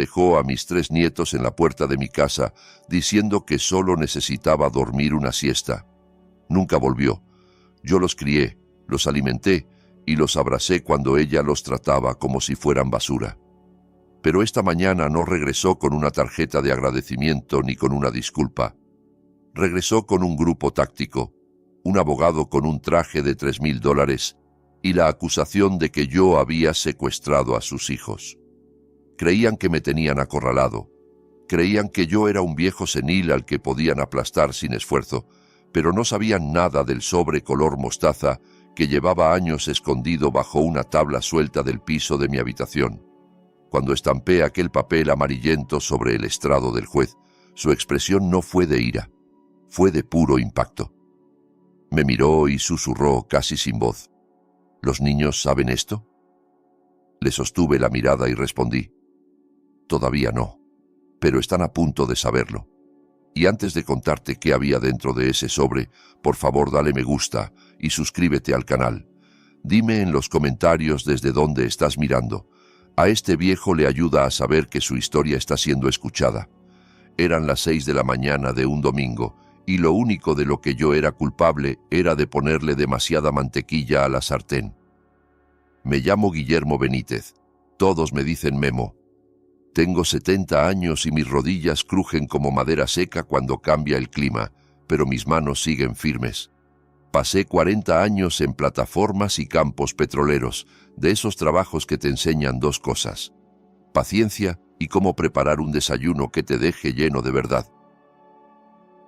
Dejó a mis 3 nietos en la puerta de mi casa, diciendo que solo necesitaba dormir una siesta. Nunca volvió. Yo los crié, los alimenté y los abracé cuando ella los trataba como si fueran basura. Pero esta mañana no regresó con una tarjeta de agradecimiento ni con una disculpa. Regresó con un grupo táctico, un abogado con un traje de $3,000 y la acusación de que yo había secuestrado a sus hijos. Creían que me tenían acorralado. Creían que yo era un viejo senil al que podían aplastar sin esfuerzo, pero no sabían nada del sobre color mostaza que llevaba años escondido bajo una tabla suelta del piso de mi habitación. Cuando estampé aquel papel amarillento sobre el estrado del juez, su expresión no fue de ira, fue de puro impacto. Me miró y susurró casi sin voz: ¿Los niños saben esto? Le sostuve la mirada y respondí: Todavía no, pero están a punto de saberlo. Y antes de contarte qué había dentro de ese sobre, por favor dale me gusta y suscríbete al canal. Dime en los comentarios desde dónde estás mirando. A este viejo le ayuda a saber que su historia está siendo escuchada. Eran las 6 de la mañana de un domingo, y lo único de lo que yo era culpable era de ponerle demasiada mantequilla a la sartén. Me llamo Guillermo Benítez. Todos me dicen Memo. Tengo 70 años y mis rodillas crujen como madera seca cuando cambia el clima, pero mis manos siguen firmes. Pasé 40 años en plataformas y campos petroleros, de esos trabajos que te enseñan 2 cosas: paciencia y cómo preparar un desayuno que te deje lleno de verdad.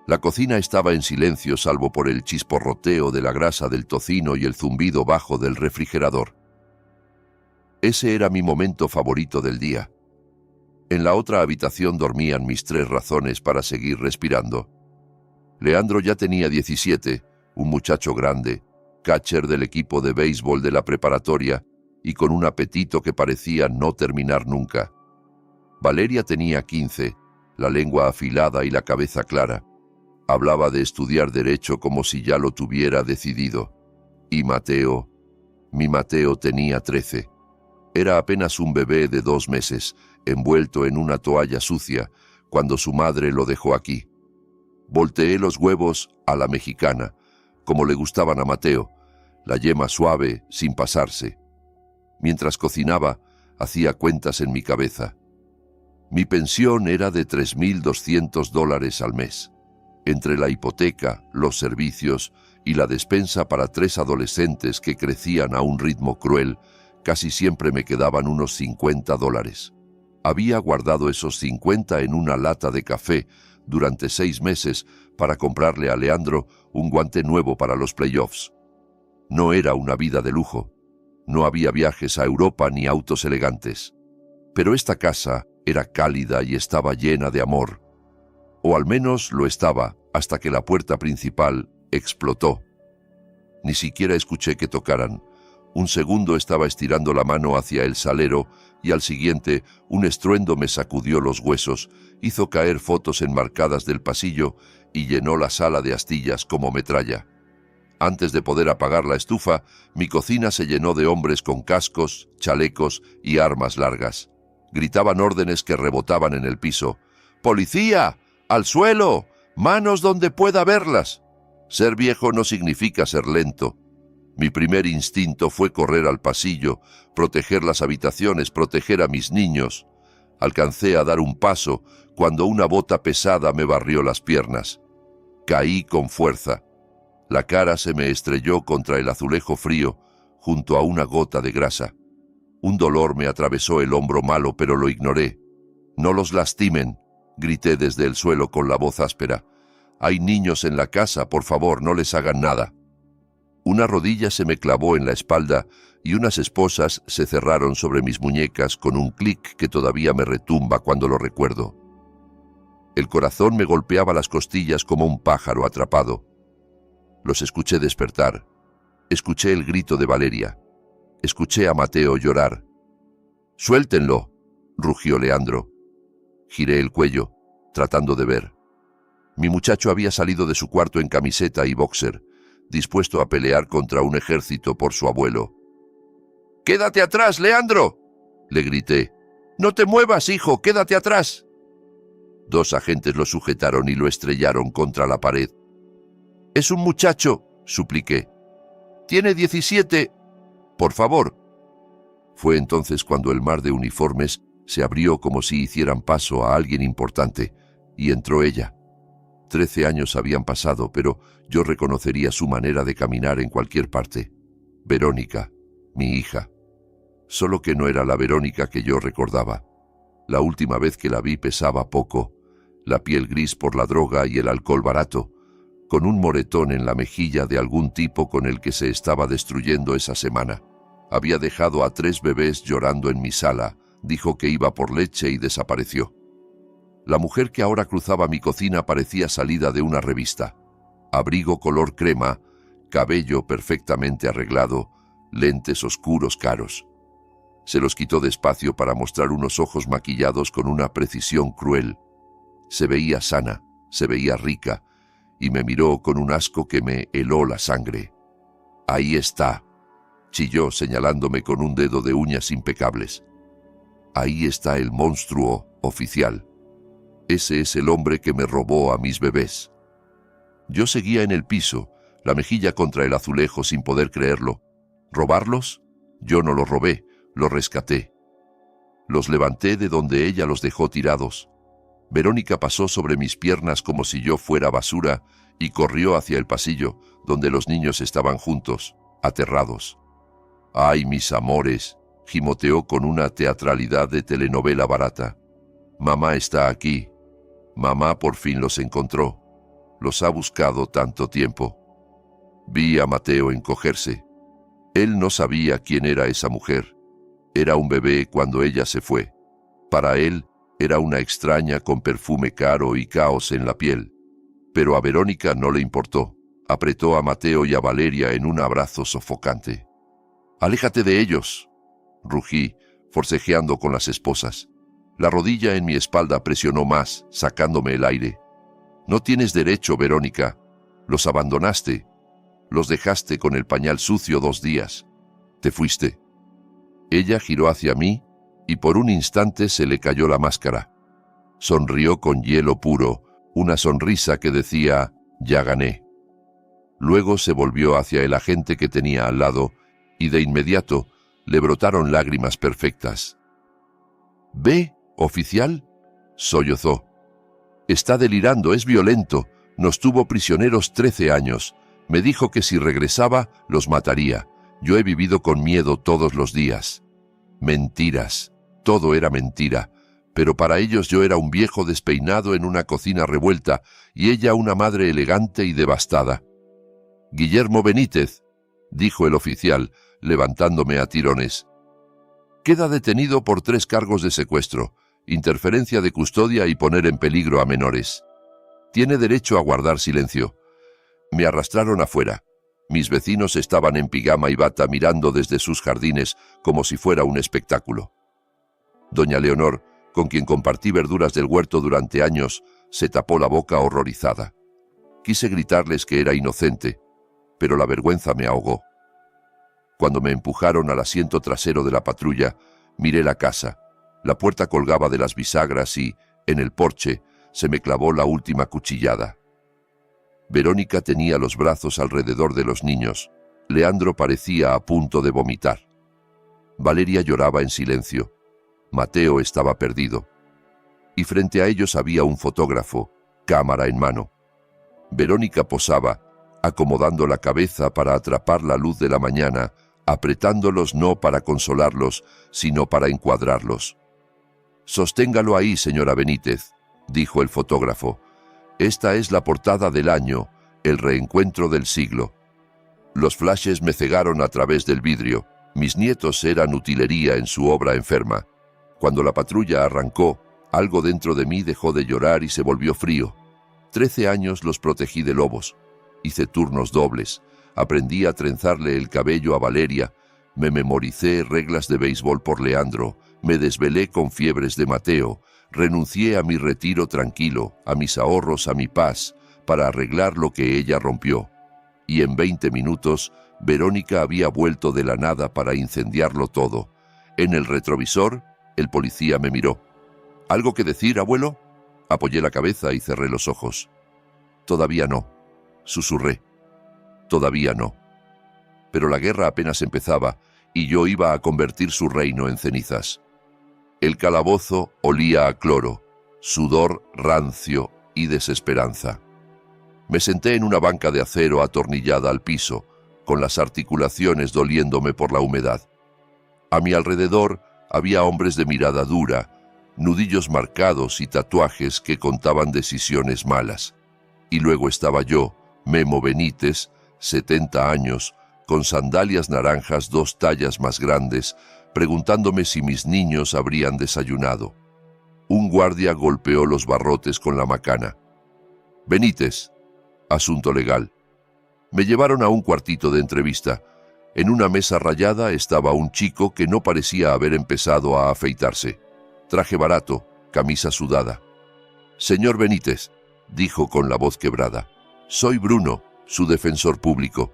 La cocina estaba en silencio salvo por el chisporroteo de la grasa del tocino y el zumbido bajo del refrigerador. Ese era mi momento favorito del día. En la otra habitación dormían mis 3 razones para seguir respirando. Leandro ya tenía 17, un muchacho grande, catcher del equipo de béisbol de la preparatoria y con un apetito que parecía no terminar nunca. Valeria tenía 15, la lengua afilada y la cabeza clara. Hablaba de estudiar derecho como si ya lo tuviera decidido. Y Mateo, mi Mateo tenía 13. Era apenas un bebé de 2 meses, envuelto en una toalla sucia, cuando su madre lo dejó aquí. Volteé los huevos a la mexicana, como le gustaban a Mateo, la yema suave, sin pasarse. Mientras cocinaba, hacía cuentas en mi cabeza. Mi pensión era de $3,200 al mes. Entre la hipoteca, los servicios y la despensa para 3 adolescentes que crecían a un ritmo cruel, casi siempre me quedaban unos $50. Había guardado esos 50 en una lata de café durante 6 meses para comprarle a Leandro un guante nuevo para los playoffs. No era una vida de lujo. No había viajes a Europa ni autos elegantes. Pero esta casa era cálida y estaba llena de amor. O al menos lo estaba hasta que la puerta principal explotó. Ni siquiera escuché que tocaran. Un segundo estaba estirando la mano hacia el salero y al siguiente un estruendo me sacudió los huesos, hizo caer fotos enmarcadas del pasillo y llenó la sala de astillas como metralla. Antes de poder apagar la estufa, mi cocina se llenó de hombres con cascos, chalecos y armas largas. Gritaban órdenes que rebotaban en el piso. ¡Policía! ¡Al suelo! ¡Manos donde pueda verlas! Ser viejo no significa ser lento. Mi primer instinto fue correr al pasillo, proteger las habitaciones, proteger a mis niños. Alcancé a dar un paso cuando una bota pesada me barrió las piernas. Caí con fuerza. La cara se me estrelló contra el azulejo frío, junto a una gota de grasa. Un dolor me atravesó el hombro malo, pero lo ignoré. «No los lastimen», grité desde el suelo con la voz áspera. «Hay niños en la casa, por favor, no les hagan nada». Una rodilla se me clavó en la espalda y unas esposas se cerraron sobre mis muñecas con un clic que todavía me retumba cuando lo recuerdo. El corazón me golpeaba las costillas como un pájaro atrapado. Los escuché despertar. Escuché el grito de Valeria. Escuché a Mateo llorar. «¡Suéltenlo!», rugió Leandro. Giré el cuello, tratando de ver. Mi muchacho había salido de su cuarto en camiseta y boxer, dispuesto a pelear contra un ejército por su abuelo. «¡Quédate atrás, Leandro!», le grité. ¡No te muevas, hijo! ¡Quédate atrás! 2 agentes lo sujetaron y lo estrellaron contra la pared. «Es un muchacho», supliqué. «Tiene 17. Por favor». Fue entonces cuando el mar de uniformes se abrió como si hicieran paso a alguien importante, y entró ella. 13 años habían pasado, pero yo reconocería su manera de caminar en cualquier parte. Verónica, mi hija. Solo que no era la Verónica que yo recordaba. La última vez que la vi pesaba poco, la piel gris por la droga y el alcohol barato, con un moretón en la mejilla de algún tipo con el que se estaba destruyendo esa semana. Había dejado a 3 bebés llorando en mi sala, dijo que iba por leche y desapareció. La mujer que ahora cruzaba mi cocina parecía salida de una revista. Abrigo color crema, cabello perfectamente arreglado, lentes oscuros caros. Se los quitó despacio para mostrar unos ojos maquillados con una precisión cruel. Se veía sana, se veía rica, y me miró con un asco que me heló la sangre. «Ahí está», chilló señalándome con un dedo de uñas impecables. «Ahí está el monstruo oficial. Ese es el hombre que me robó a mis bebés». Yo seguía en el piso, la mejilla contra el azulejo sin poder creerlo. ¿Robarlos? Yo no los robé, los rescaté. Los levanté de donde ella los dejó tirados. Verónica pasó sobre mis piernas como si yo fuera basura y corrió hacia el pasillo, donde los niños estaban juntos, aterrados. «¡Ay, mis amores!», gimoteó con una teatralidad de telenovela barata. «Mamá está aquí. Mamá por fin los encontró. Los ha buscado tanto tiempo». Vi a Mateo encogerse. Él no sabía quién era esa mujer. Era un bebé cuando ella se fue. Para él, era una extraña con perfume caro y caos en la piel. Pero a Verónica no le importó. Apretó a Mateo y a Valeria en un abrazo sofocante. «Aléjate de ellos», rugí, forcejeando con las esposas. La rodilla en mi espalda presionó más, sacándome el aire. «No tienes derecho, Verónica. Los abandonaste. Los dejaste con el pañal sucio 2 días. Te fuiste». Ella giró hacia mí y por un instante se le cayó la máscara. Sonrió con hielo puro, una sonrisa que decía, «Ya gané». Luego se volvió hacia el agente que tenía al lado y de inmediato le brotaron lágrimas perfectas. «¿Ve, oficial?», sollozó. «Está delirando, es violento. Nos tuvo prisioneros 13 años. Me dijo que si regresaba, los mataría. Yo he vivido con miedo todos los días». Mentiras. Todo era mentira. Pero para ellos yo era un viejo despeinado en una cocina revuelta y ella una madre elegante y devastada. «Guillermo Benítez», dijo el oficial, levantándome a tirones. «Queda detenido por 3 cargos de secuestro, interferencia de custodia y poner en peligro a menores. Tiene derecho a guardar silencio». Me arrastraron afuera. Mis vecinos estaban en pijama y bata mirando desde sus jardines como si fuera un espectáculo. Doña Leonor, con quien compartí verduras del huerto durante años, se tapó la boca horrorizada. Quise gritarles que era inocente, pero la vergüenza me ahogó. Cuando me empujaron al asiento trasero de la patrulla, miré la casa. La puerta colgaba de las bisagras y, en el porche, se me clavó la última cuchillada. Verónica tenía los brazos alrededor de los niños. Leandro parecía a punto de vomitar. Valeria lloraba en silencio. Mateo estaba perdido. Y frente a ellos había un fotógrafo, cámara en mano. Verónica posaba, acomodando la cabeza para atrapar la luz de la mañana, apretándolos no para consolarlos, sino para encuadrarlos. «Sosténgalo ahí, señora Benítez», dijo el fotógrafo. «Esta es la portada del año, el reencuentro del siglo». Los flashes me cegaron a través del vidrio. Mis nietos eran utilería en su obra enferma. Cuando la patrulla arrancó, algo dentro de mí dejó de llorar y se volvió frío. 13 años los protegí de lobos. Hice turnos dobles. Aprendí a trenzarle el cabello a Valeria. Me memoricé reglas de béisbol por Leandro. Me desvelé con fiebres de Mateo. Renuncié a mi retiro tranquilo, a mis ahorros, a mi paz, para arreglar lo que ella rompió. Y en 20 minutos, Verónica había vuelto de la nada para incendiarlo todo. En el retrovisor, El policía me miró. ¿Algo que decir, abuelo? Apoyé la cabeza y cerré los ojos. Todavía no, susurré. Todavía no. Pero la guerra apenas empezaba y yo iba a convertir su reino en cenizas. El calabozo olía a cloro, sudor rancio y desesperanza. Me senté en una banca de acero atornillada al piso, con las articulaciones doliéndome por la humedad. A mi alrededor había hombres de mirada dura, nudillos marcados y tatuajes que contaban decisiones malas. Y luego estaba yo, Memo Benítez, 70 años, con sandalias naranjas 2 tallas más grandes, preguntándome si mis niños habrían desayunado. Un guardia golpeó los barrotes con la macana. Benítez, asunto legal. Me llevaron a un cuartito de entrevista. En una mesa rayada estaba un chico que no parecía haber empezado a afeitarse. Traje barato, camisa sudada. Señor Benítez, dijo con la voz quebrada, soy Bruno, su defensor público.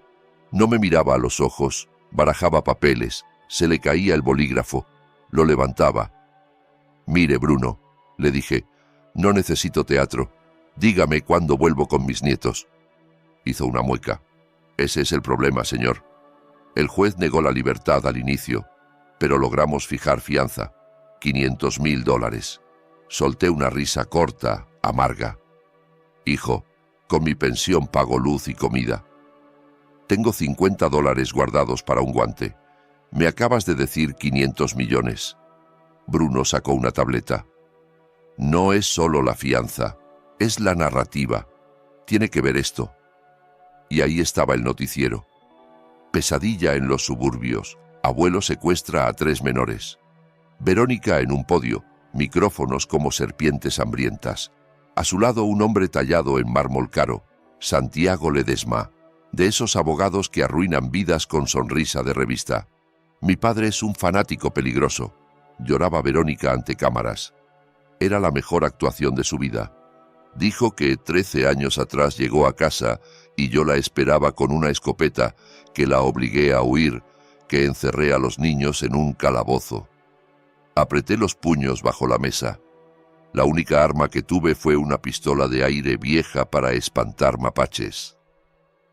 No me miraba a los ojos, barajaba papeles, se le caía el bolígrafo, lo levantaba. Mire, Bruno, le dije, no necesito teatro. Dígame cuándo vuelvo con mis nietos. Hizo una mueca. Ese es el problema, señor. El juez negó la libertad al inicio, pero logramos fijar fianza, $500,000. Solté una risa corta, amarga. Hijo, con mi pensión pago luz y comida. Tengo $50 guardados para un guante. Me acabas de decir 500 millones. Bruno sacó una tableta. No es solo la fianza, es la narrativa. Tiene que ver esto. Y ahí estaba el noticiero. Pesadilla en los suburbios. Abuelo secuestra a 3 menores. Verónica en un podio, micrófonos como serpientes hambrientas. A su lado un hombre tallado en mármol caro, Santiago Ledesma, de esos abogados que arruinan vidas con sonrisa de revista. Mi padre es un fanático peligroso. Lloraba Verónica ante cámaras. Era la mejor actuación de su vida. Dijo que 13 años atrás llegó a casa y yo la esperaba con una escopeta, que la obligué a huir, que encerré a los niños en un calabozo. Apreté los puños bajo la mesa. La única arma que tuve fue una pistola de aire vieja para espantar mapaches.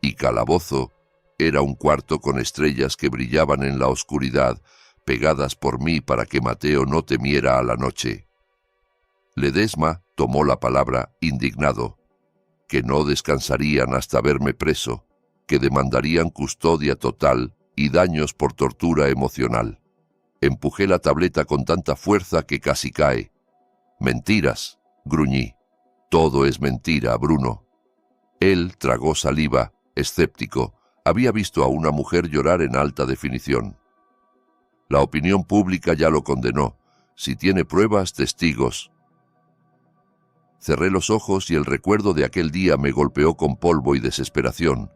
Y calabozo era un cuarto con estrellas que brillaban en la oscuridad, pegadas por mí para que Mateo no temiera a la noche. Ledesma tomó la palabra indignado, que no descansarían hasta verme preso, que demandarían custodia total y daños por tortura emocional. Empujé la tableta con tanta fuerza que casi cae. Mentiras, gruñí. Todo es mentira, Bruno. Él tragó saliva, escéptico. Había visto a una mujer llorar en alta definición. La opinión pública ya lo condenó. Si tiene pruebas, testigos. Cerré los ojos y el recuerdo de aquel día me golpeó con polvo y desesperación.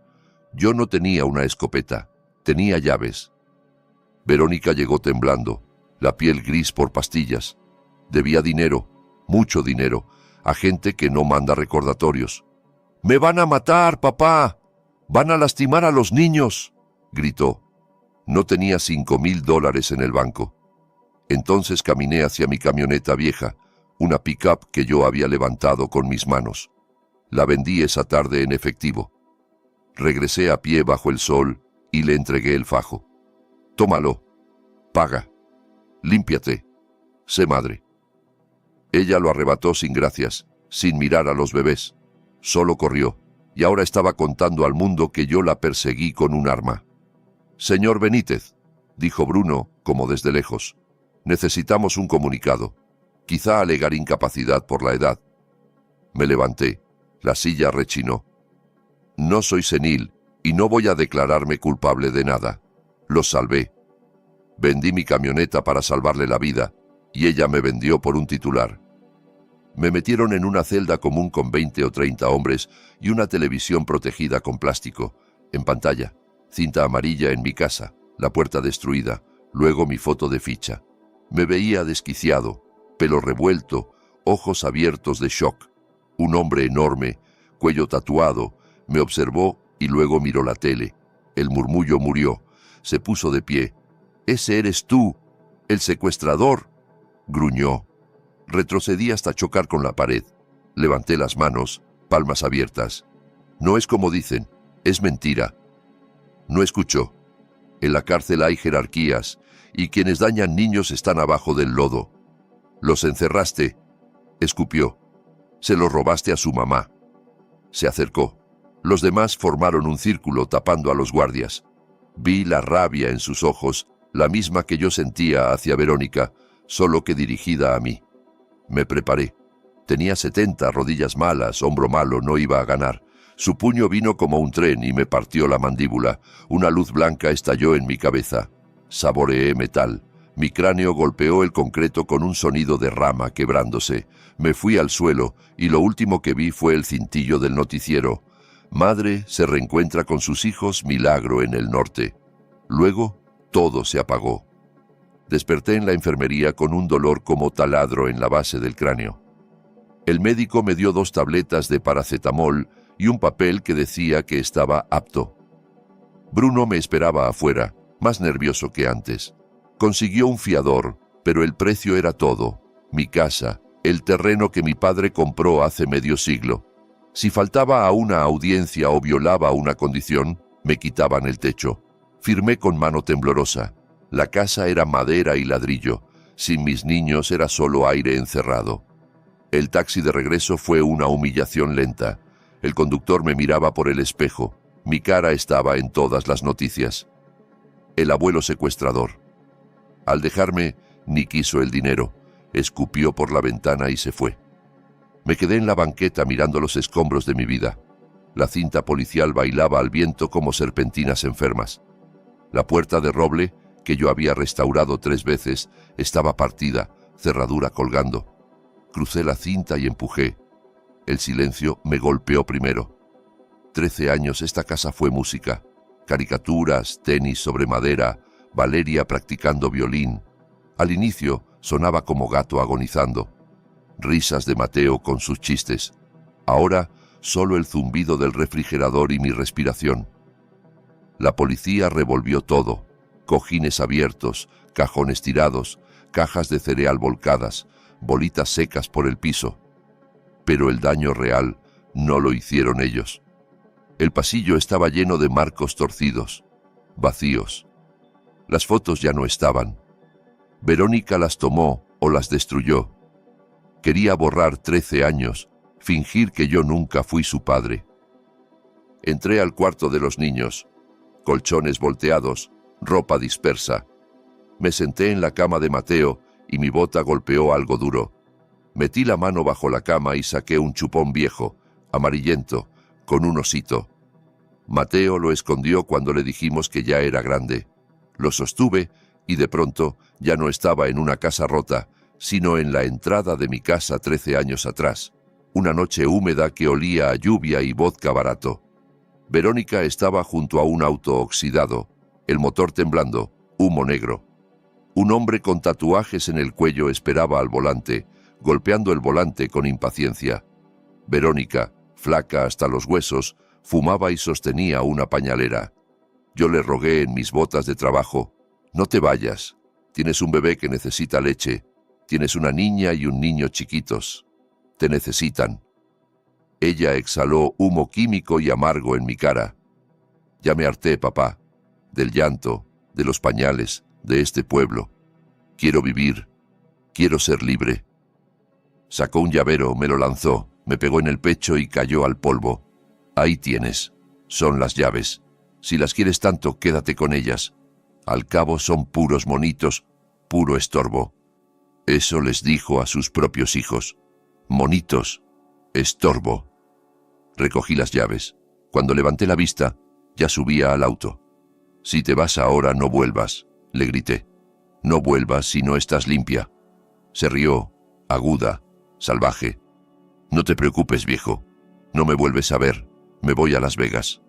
Yo no tenía una escopeta, tenía llaves. Verónica llegó temblando, la piel gris por pastillas. Debía dinero, mucho dinero, a gente que no manda recordatorios. «¡Me van a matar, papá! ¡Van a lastimar a los niños!», gritó. No tenía $5,000 en el banco. Entonces caminé hacia mi camioneta vieja, una pick-up que yo había levantado con mis manos. La vendí esa tarde en efectivo. Regresé a pie bajo el sol y le entregué el fajo. «Tómalo. Paga. Límpiate. Sé madre». Ella lo arrebató sin gracias, sin mirar a los bebés. Solo corrió, y ahora estaba contando al mundo que yo la perseguí con un arma. «Señor Benítez», dijo Bruno, como desde lejos, «necesitamos un comunicado. Quizá alegar incapacidad por la edad». Me levanté. La silla rechinó. «No soy senil y no voy a declararme culpable de nada. Los salvé. Vendí mi camioneta para salvarle la vida y ella me vendió por un titular. Me metieron en una celda común con 20 o 30 hombres y una televisión protegida con plástico, en pantalla, cinta amarilla en mi casa, la puerta destruida, luego mi foto de ficha. Me veía desquiciado, pelo revuelto, ojos abiertos de shock. Un hombre enorme, cuello tatuado, me observó y luego miró la tele. El murmullo murió. Se puso de pie. «¡Ese eres tú, el secuestrador!», gruñó. Retrocedí hasta chocar con la pared. Levanté las manos, palmas abiertas. No es como dicen, es mentira. No escuchó. En la cárcel hay jerarquías, y quienes dañan niños están abajo del lodo. Los encerraste. Escupió. Se los robaste a su mamá. Se acercó. Los demás formaron un círculo tapando a los guardias. Vi la rabia en sus ojos, la misma que yo sentía hacia Verónica, solo que dirigida a mí. Me preparé. Tenía 70, rodillas malas, hombro malo, no iba a ganar. Su puño vino como un tren y me partió la mandíbula. Una luz blanca estalló en mi cabeza. Saboreé metal. Mi cráneo golpeó el concreto con un sonido de rama quebrándose. Me fui al suelo y lo último que vi fue el cintillo del noticiero. Madre se reencuentra con sus hijos, milagro en el norte. Luego, todo se apagó. Desperté en la enfermería con un dolor como taladro en la base del cráneo. El médico me dio 2 tabletas de paracetamol y un papel que decía que estaba apto. Bruno me esperaba afuera, más nervioso que antes. Consiguió un fiador, pero el precio era todo. Mi casa, el terreno que mi padre compró hace medio siglo. Si faltaba a una audiencia o violaba una condición, me quitaban el techo. Firmé con mano temblorosa. La casa era madera y ladrillo. Sin mis niños era solo aire encerrado. El taxi de regreso fue una humillación lenta. El conductor me miraba por el espejo. Mi cara estaba en todas las noticias. El abuelo secuestrador. Al dejarme, ni quiso el dinero. Escupió por la ventana y se fue. Me quedé en la banqueta mirando los escombros de mi vida. La cinta policial bailaba al viento como serpentinas enfermas. La puerta de roble, que yo había restaurado 3 veces, estaba partida, cerradura colgando. Crucé la cinta y empujé. El silencio me golpeó primero. 13 años esta casa fue música. Caricaturas, tenis sobre madera, Valeria practicando violín. Al inicio sonaba como gato agonizando. Risas de Mateo con sus chistes. Ahora solo el zumbido del refrigerador y mi respiración. La policía revolvió todo. Cojines abiertos, cajones tirados, cajas de cereal volcadas, bolitas secas por el piso. Pero el daño real no lo hicieron ellos. El pasillo estaba lleno de marcos torcidos, vacíos. Las fotos ya no estaban. Verónica las tomó o las destruyó. Quería borrar 13 años, fingir que yo nunca fui su padre. Entré al cuarto de los niños. Colchones volteados, ropa dispersa. Me senté en la cama de Mateo y mi bota golpeó algo duro. Metí la mano bajo la cama y saqué un chupón viejo, amarillento, con un osito. Mateo lo escondió cuando le dijimos que ya era grande. Lo sostuve y de pronto ya no estaba en una casa rota, sino en la entrada de mi casa 13 años atrás. Una noche húmeda que olía a lluvia y vodka barato. Verónica estaba junto a un auto oxidado, el motor temblando, humo negro. Un hombre con tatuajes en el cuello esperaba al volante, golpeando el volante con impaciencia. Verónica, flaca hasta los huesos, fumaba y sostenía una pañalera. Yo le rogué en mis botas de trabajo: no te vayas, tienes un bebé que necesita leche, tienes una niña y un niño chiquitos, te necesitan. Ella exhaló humo químico y amargo en mi cara. Ya me harté, papá, del llanto, de los pañales, de este pueblo. Quiero vivir, quiero ser libre. Sacó un llavero, me lo lanzó, me pegó en el pecho y cayó al polvo. Ahí tienes, son las llaves. Si las quieres tanto, quédate con ellas. Al cabo son puros monitos, puro estorbo. Eso les dijo a sus propios hijos. Monitos, estorbo. Recogí las llaves. Cuando levanté la vista, ya subía al auto. Si te vas ahora, no vuelvas, le grité. No vuelvas si no estás limpia. Se rió, aguda, salvaje. No te preocupes, viejo. No me vuelves a ver. Me voy a Las Vegas.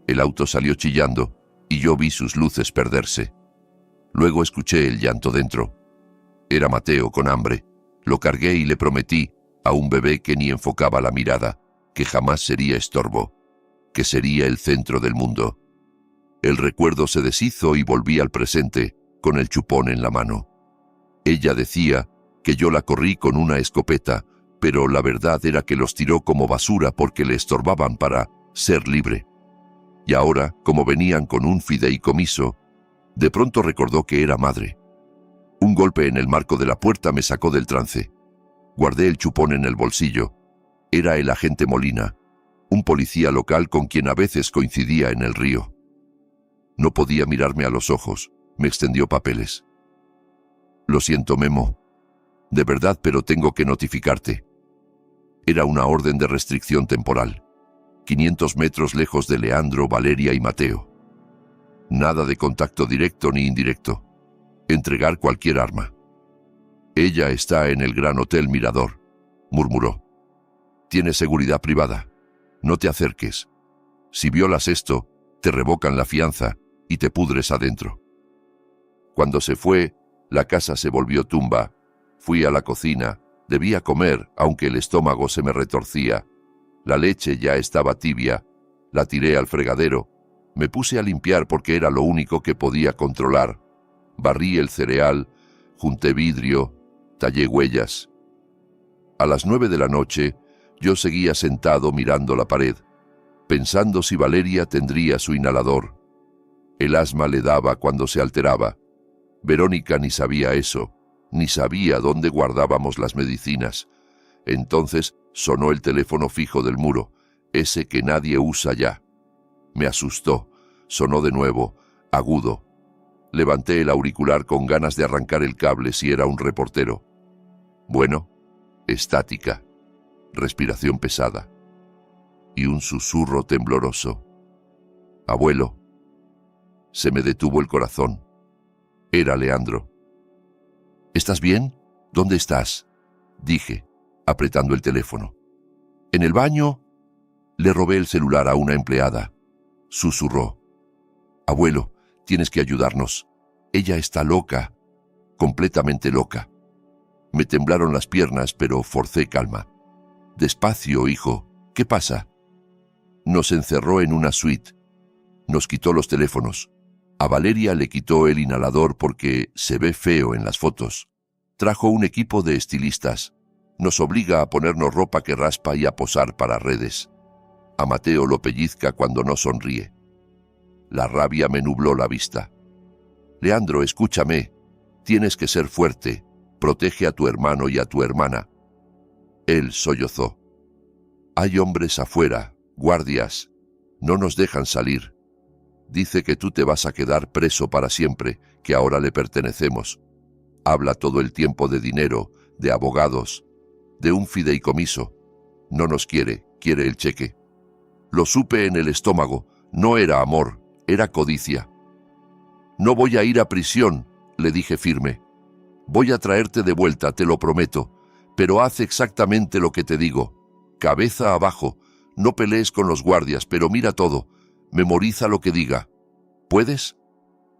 El auto salió chillando y yo vi sus luces perderse. Luego escuché el llanto dentro. Era Mateo con hambre. Lo cargué y le prometí a un bebé que ni enfocaba la mirada, que jamás sería estorbo, que sería el centro del mundo. El recuerdo se deshizo y volví al presente con el chupón en la mano. Ella decía que yo la corrí con una escopeta, pero la verdad era que los tiró como basura porque le estorbaban para ser libre. Y ahora, como venían con un fideicomiso, de pronto recordó que era madre. Un golpe en el marco de la puerta me sacó del trance. Guardé el chupón en el bolsillo. Era el agente Molina, un policía local con quien a veces coincidía en el río. No podía mirarme a los ojos. Me extendió papeles. Lo siento, Memo. De verdad, pero tengo que notificarte. Era una orden de restricción temporal. 500 metros lejos de Leandro, Valeria y Mateo. Nada de contacto directo ni indirecto. Entregar cualquier arma. Ella está en el Gran Hotel Mirador, murmuró. Tiene seguridad privada. No te acerques. Si violas esto, te revocan la fianza y te pudres adentro. Cuando se fue, la casa se volvió tumba. Fui a la cocina. Debía comer, aunque el estómago se me retorcía. La leche ya estaba tibia. La tiré al fregadero. Me puse a limpiar porque era lo único que podía controlar. Barrí el cereal, junté vidrio, tallé huellas. A las 9 de la noche, yo seguía sentado mirando la pared, pensando si Valeria tendría su inhalador. El asma le daba cuando se alteraba. Verónica ni sabía eso, ni sabía dónde guardábamos las medicinas. Entonces sonó el teléfono fijo del muro, ese que nadie usa ya. Me asustó. Sonó de nuevo, agudo. Levanté el auricular con ganas de arrancar el cable si era un reportero. Bueno, estática, respiración pesada y un susurro tembloroso. Abuelo. Se me detuvo el corazón. Era Leandro. ¿Estás bien? ¿Dónde estás?, dije, apretando el teléfono. ¿En el baño? Le robé el celular a una empleada. Susurró. Abuelo, tienes que ayudarnos. Ella está loca, completamente loca. Me temblaron las piernas, pero forcé calma. Despacio, hijo. ¿Qué pasa? Nos encerró en una suite. Nos quitó los teléfonos. A Valeria le quitó el inhalador porque se ve feo en las fotos. Trajo un equipo de estilistas. Nos obliga a ponernos ropa que raspa y a posar para redes. A Mateo lo pellizca cuando no sonríe. La rabia me nubló la vista. Leandro, escúchame. Tienes que ser fuerte. Protege a tu hermano y a tu hermana. Él sollozó. Hay hombres afuera, guardias. No nos dejan salir. Dice que tú te vas a quedar preso para siempre, que ahora le pertenecemos. Habla todo el tiempo de dinero, de abogados, de un fideicomiso. No nos quiere, quiere el cheque. Lo supe en el estómago. No era amor, era codicia. No voy a ir a prisión, le dije firme. Voy a traerte de vuelta, te lo prometo, pero haz exactamente lo que te digo. Cabeza abajo, no pelees con los guardias, pero mira todo. Memoriza lo que diga. ¿Puedes?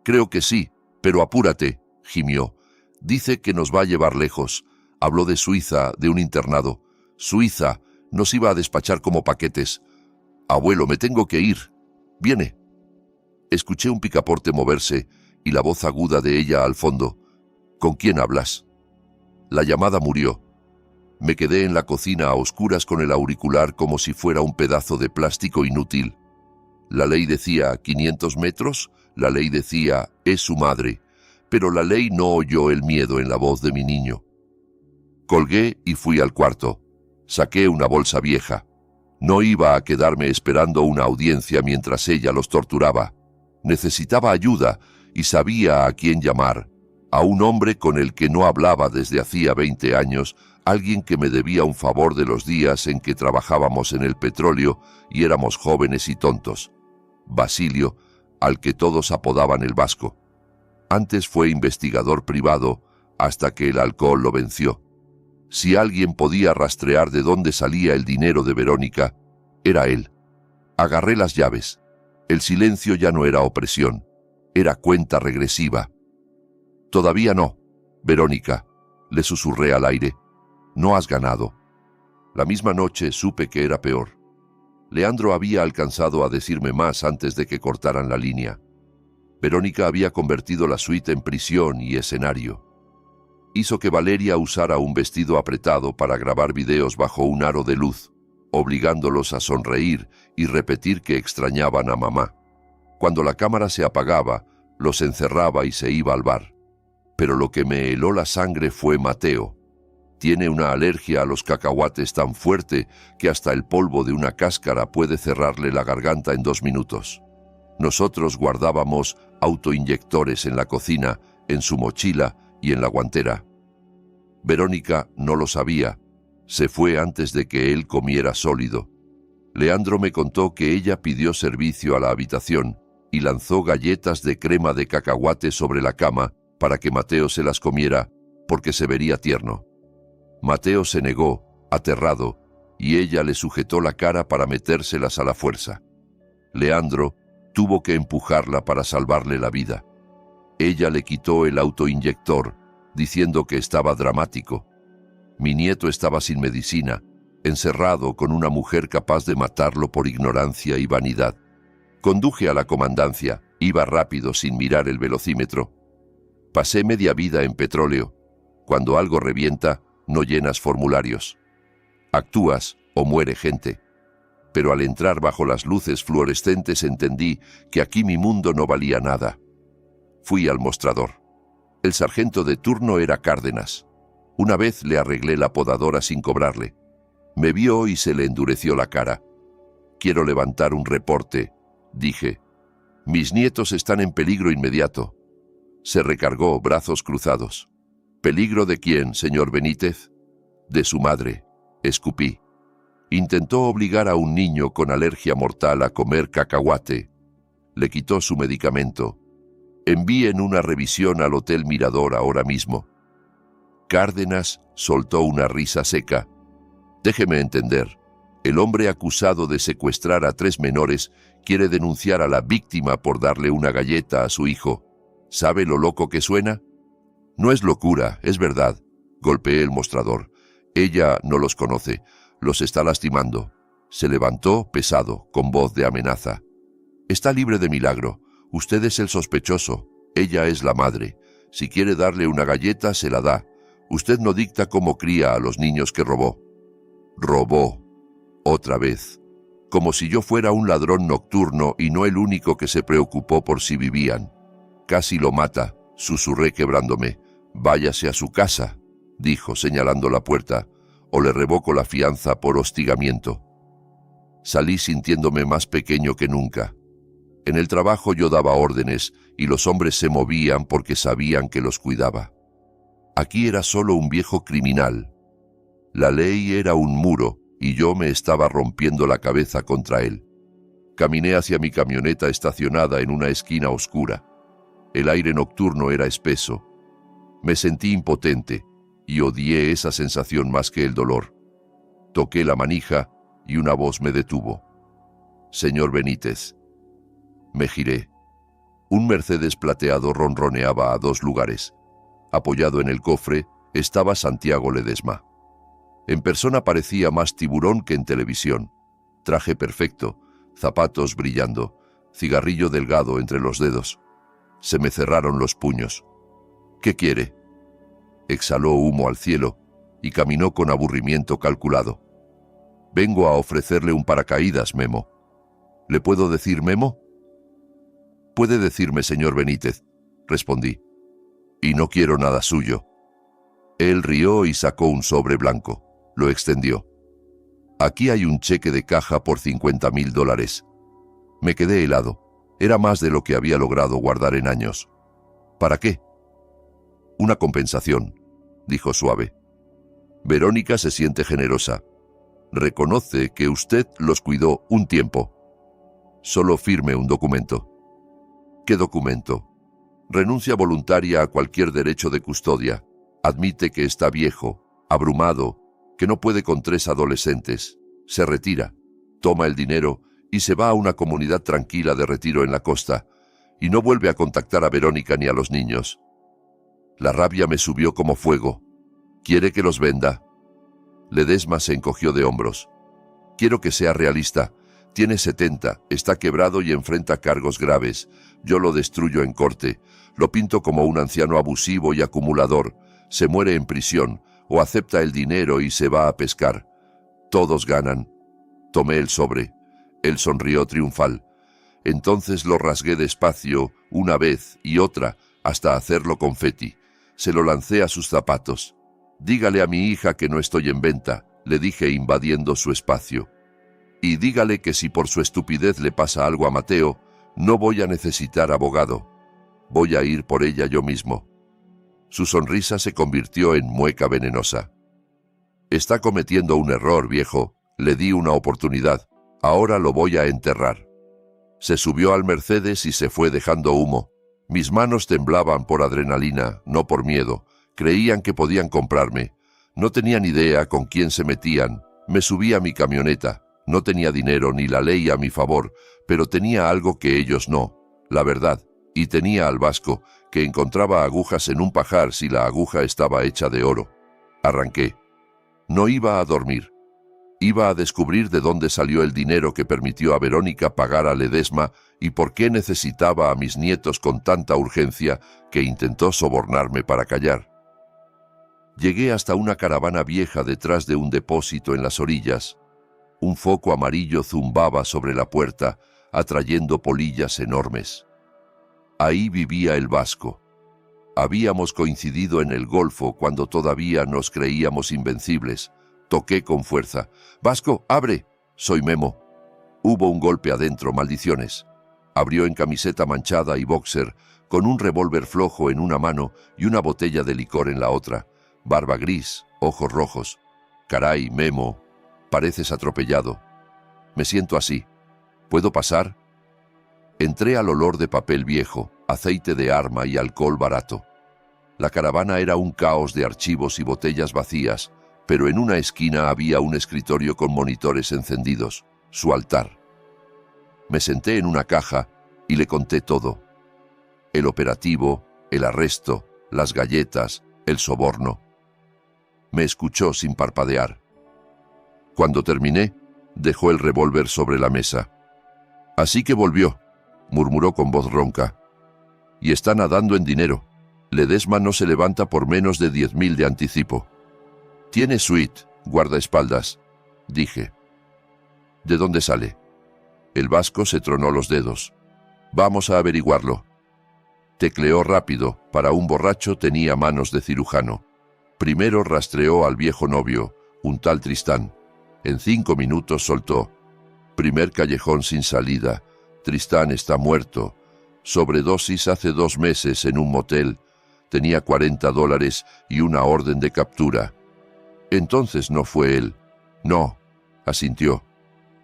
Creo que sí, pero apúrate, gimió. Dice que nos va a llevar lejos. Habló de Suiza, de un internado. Suiza, nos iba a despachar como paquetes. Abuelo, me tengo que ir. Viene. Escuché un picaporte moverse y la voz aguda de ella al fondo. ¿Con quién hablas? La llamada murió. Me quedé en la cocina a oscuras con el auricular como si fuera un pedazo de plástico inútil. La ley decía 500 metros, la ley decía es su madre, pero la ley no oyó el miedo en la voz de mi niño. Colgué y fui al cuarto. Saqué una bolsa vieja. No iba a quedarme esperando una audiencia mientras ella los torturaba. Necesitaba ayuda y sabía a quién llamar. A un hombre con el que no hablaba desde hacía 20 años, alguien que me debía un favor de los días en que trabajábamos en el petróleo y éramos jóvenes y tontos. Basilio, al que todos apodaban el Vasco. Antes fue investigador privado, hasta que el alcohol lo venció. Si alguien podía rastrear de dónde salía el dinero de Verónica, era él. Agarré las llaves. El silencio ya no era opresión, era cuenta regresiva. Todavía no, Verónica, le susurré al aire. No has ganado. La misma noche supe que era peor. Leandro había alcanzado a decirme más antes de que cortaran la línea. Verónica había convertido la suite en prisión y escenario. Hizo que Valeria usara un vestido apretado para grabar videos bajo un aro de luz, obligándolos a sonreír y repetir que extrañaban a mamá. Cuando la cámara se apagaba, los encerraba y se iba al bar. Pero lo que me heló la sangre fue Mateo. Tiene una alergia a los cacahuates tan fuerte que hasta el polvo de una cáscara puede cerrarle la garganta en 2 minutos. Nosotros guardábamos autoinyectores en la cocina, en su mochila y en la guantera. Verónica no lo sabía. Se fue antes de que él comiera sólido. Leandro me contó que ella pidió servicio a la habitación y lanzó galletas de crema de cacahuate sobre la cama para que Mateo se las comiera porque se vería tierno. Mateo se negó, aterrado, y ella le sujetó la cara para metérselas a la fuerza. Leandro tuvo que empujarla para salvarle la vida. Ella le quitó el autoinyector, diciendo que estaba dramático. Mi nieto estaba sin medicina, encerrado con una mujer capaz de matarlo por ignorancia y vanidad. Conduje a la comandancia, iba rápido sin mirar el velocímetro. Pasé media vida en petróleo. Cuando algo revienta, no llenas formularios. Actúas o muere gente. Pero al entrar bajo las luces fluorescentes entendí que aquí mi mundo no valía nada. Fui al mostrador. El sargento de turno era Cárdenas. Una vez le arreglé la podadora sin cobrarle. Me vio y se le endureció la cara. «Quiero levantar un reporte», dije. «Mis nietos están en peligro inmediato». Se recargó, brazos cruzados. «¿Peligro de quién, señor Benítez?» «De su madre», escupí. Intentó obligar a un niño con alergia mortal a comer cacahuate. Le quitó su medicamento. «Envíen una revisión al Hotel Mirador ahora mismo». Cárdenas soltó una risa seca. «Déjeme entender. El hombre acusado de secuestrar a 3 menores quiere denunciar a la víctima por darle una galleta a su hijo. ¿Sabe lo loco que suena?» «No es locura, es verdad». Golpeé el mostrador. «Ella no los conoce. Los está lastimando». Se levantó, pesado, con voz de amenaza. «Está libre de milagro. Usted es el sospechoso. Ella es la madre. Si quiere darle una galleta, se la da. Usted no dicta cómo cría a los niños que robó». «Robó». Otra vez. Como si yo fuera un ladrón nocturno y no el único que se preocupó por si vivían. «Casi lo mata», susurré quebrándome. «Váyase a su casa», dijo señalando la puerta, «o le revoco la fianza por hostigamiento». Salí sintiéndome más pequeño que nunca. En el trabajo yo daba órdenes y los hombres se movían porque sabían que los cuidaba. Aquí era solo un viejo criminal. La ley era un muro y yo me estaba rompiendo la cabeza contra él. Caminé hacia mi camioneta estacionada en una esquina oscura. El aire nocturno era espeso. Me sentí impotente y odié esa sensación más que el dolor. Toqué la manija y una voz me detuvo. «Señor Benítez». Me giré. Un Mercedes plateado ronroneaba a 2 lugares. Apoyado en el cofre estaba Santiago Ledesma. En persona parecía más tiburón que en televisión. Traje perfecto, zapatos brillando, cigarrillo delgado entre los dedos. Se me cerraron los puños. «¿Qué quiere?» Exhaló humo al cielo y caminó con aburrimiento calculado. «Vengo a ofrecerle un paracaídas, Memo». «¿Le puedo decir Memo?» «Puede decirme, señor Benítez», respondí. «Y no quiero nada suyo». Él rió y sacó un sobre blanco. Lo extendió. «Aquí hay un cheque de caja por $50,000. Me quedé helado. Era más de lo que había logrado guardar en años. «¿Para qué?» «Una compensación», dijo suave. «Verónica se siente generosa. Reconoce que usted los cuidó un tiempo. Solo firme un documento». «¿Qué documento?» «Renuncia voluntaria a cualquier derecho de custodia. Admite que está viejo, abrumado, que no puede con 3 adolescentes. Se retira, toma el dinero y se va a una comunidad tranquila de retiro en la costa, y no vuelve a contactar a Verónica ni a los niños». La rabia me subió como fuego. «¿Quiere que los venda?» Ledesma se encogió de hombros. «Quiero que sea realista. Tiene 70, está quebrado y enfrenta cargos graves. Yo lo destruyo en corte. Lo pinto como un anciano abusivo y acumulador. Se muere en prisión o acepta el dinero y se va a pescar. Todos ganan. Tomé el sobre. Él sonrió triunfal. Entonces lo rasgué despacio, una vez y otra, hasta hacerlo confeti. Se lo lancé a sus zapatos. «Dígale a mi hija que no estoy en venta», le dije invadiendo su espacio. «Y dígale que si por su estupidez le pasa algo a Mateo, no voy a necesitar abogado. Voy a ir por ella yo mismo». Su sonrisa se convirtió en mueca venenosa. «Está cometiendo un error, viejo. Le di una oportunidad. Ahora lo voy a enterrar». Se subió al Mercedes y se fue dejando humo. Mis manos temblaban por adrenalina, no por miedo. Creían que podían comprarme. No tenían idea con quién se metían. Me subí a mi camioneta. No tenía dinero ni la ley a mi favor, pero tenía algo que ellos no, la verdad. Y tenía al vasco, que encontraba agujas en un pajar si la aguja estaba hecha de oro. Arranqué. No iba a dormir. Iba a descubrir de dónde salió el dinero que permitió a Verónica pagar a Ledesma y por qué necesitaba a mis nietos con tanta urgencia que intentó sobornarme para callar. Llegué hasta una caravana vieja detrás de un depósito en las orillas. Un foco amarillo zumbaba sobre la puerta, atrayendo polillas enormes. Ahí vivía el vasco. Habíamos coincidido en el Golfo cuando todavía nos creíamos invencibles. Toqué con fuerza. «Vasco, abre». «Soy Memo». Hubo un golpe adentro, maldiciones. Abrió en camiseta manchada y boxer, con un revólver flojo en una mano y una botella de licor en la otra. Barba gris, ojos rojos. «Caray, Memo, pareces atropellado». «Me siento así. ¿Puedo pasar?» Entré al olor de papel viejo, aceite de arma y alcohol barato. La caravana era un caos de archivos y botellas vacías, pero en una esquina había un escritorio con monitores encendidos, su altar. Me senté en una caja y le conté todo. El operativo, el arresto, las galletas, el soborno. Me escuchó sin parpadear. Cuando terminé, dejó el revólver sobre la mesa. «Así que volvió», murmuró con voz ronca. «Y está nadando en dinero. Ledesma no se levanta por menos de 10.000 de anticipo». «Tiene suite, guardaespaldas», dije. «¿De dónde sale?» El vasco se tronó los dedos. «Vamos a averiguarlo». Tecleó rápido. Para un borracho tenía manos de cirujano. Primero rastreó al viejo novio, un tal Tristán. En 5 minutos soltó. «Primer callejón sin salida. Tristán está muerto. Sobredosis hace 2 meses en un motel. Tenía $40 y una orden de captura». «Entonces no fue él». «No», asintió.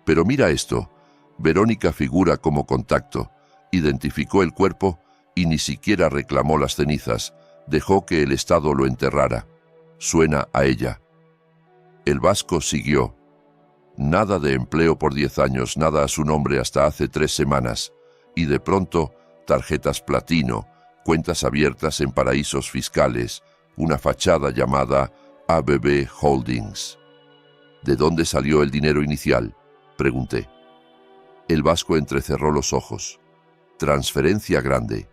«Pero mira esto. Verónica figura como contacto. Identificó el cuerpo y ni siquiera reclamó las cenizas. Dejó que el Estado lo enterrara. Suena a ella». El vasco siguió. «Nada de empleo por 10 años, nada a su nombre hasta hace 3 semanas. Y de pronto, tarjetas platino, cuentas abiertas en paraísos fiscales, una fachada llamada ABB Holdings». «¿De dónde salió el dinero inicial?», pregunté. El vasco entrecerró los ojos. «Transferencia grande.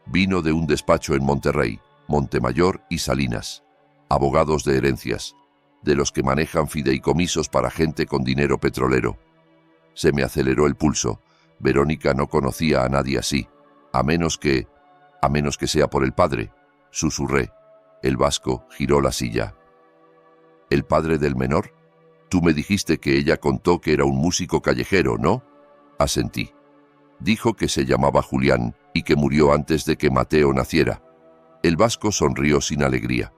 Vino de un despacho en Monterrey, Montemayor y Salinas. Abogados de herencias, de los que manejan fideicomisos para gente con dinero petrolero». Se me aceleró el pulso. Verónica no conocía a nadie así, a menos que sea por el padre, susurré. El vasco giró la silla. «¿El padre del menor? Tú me dijiste que ella contó que era un músico callejero, ¿no?». Asentí. «Dijo que se llamaba Julián y que murió antes de que Mateo naciera». El vasco sonrió sin alegría.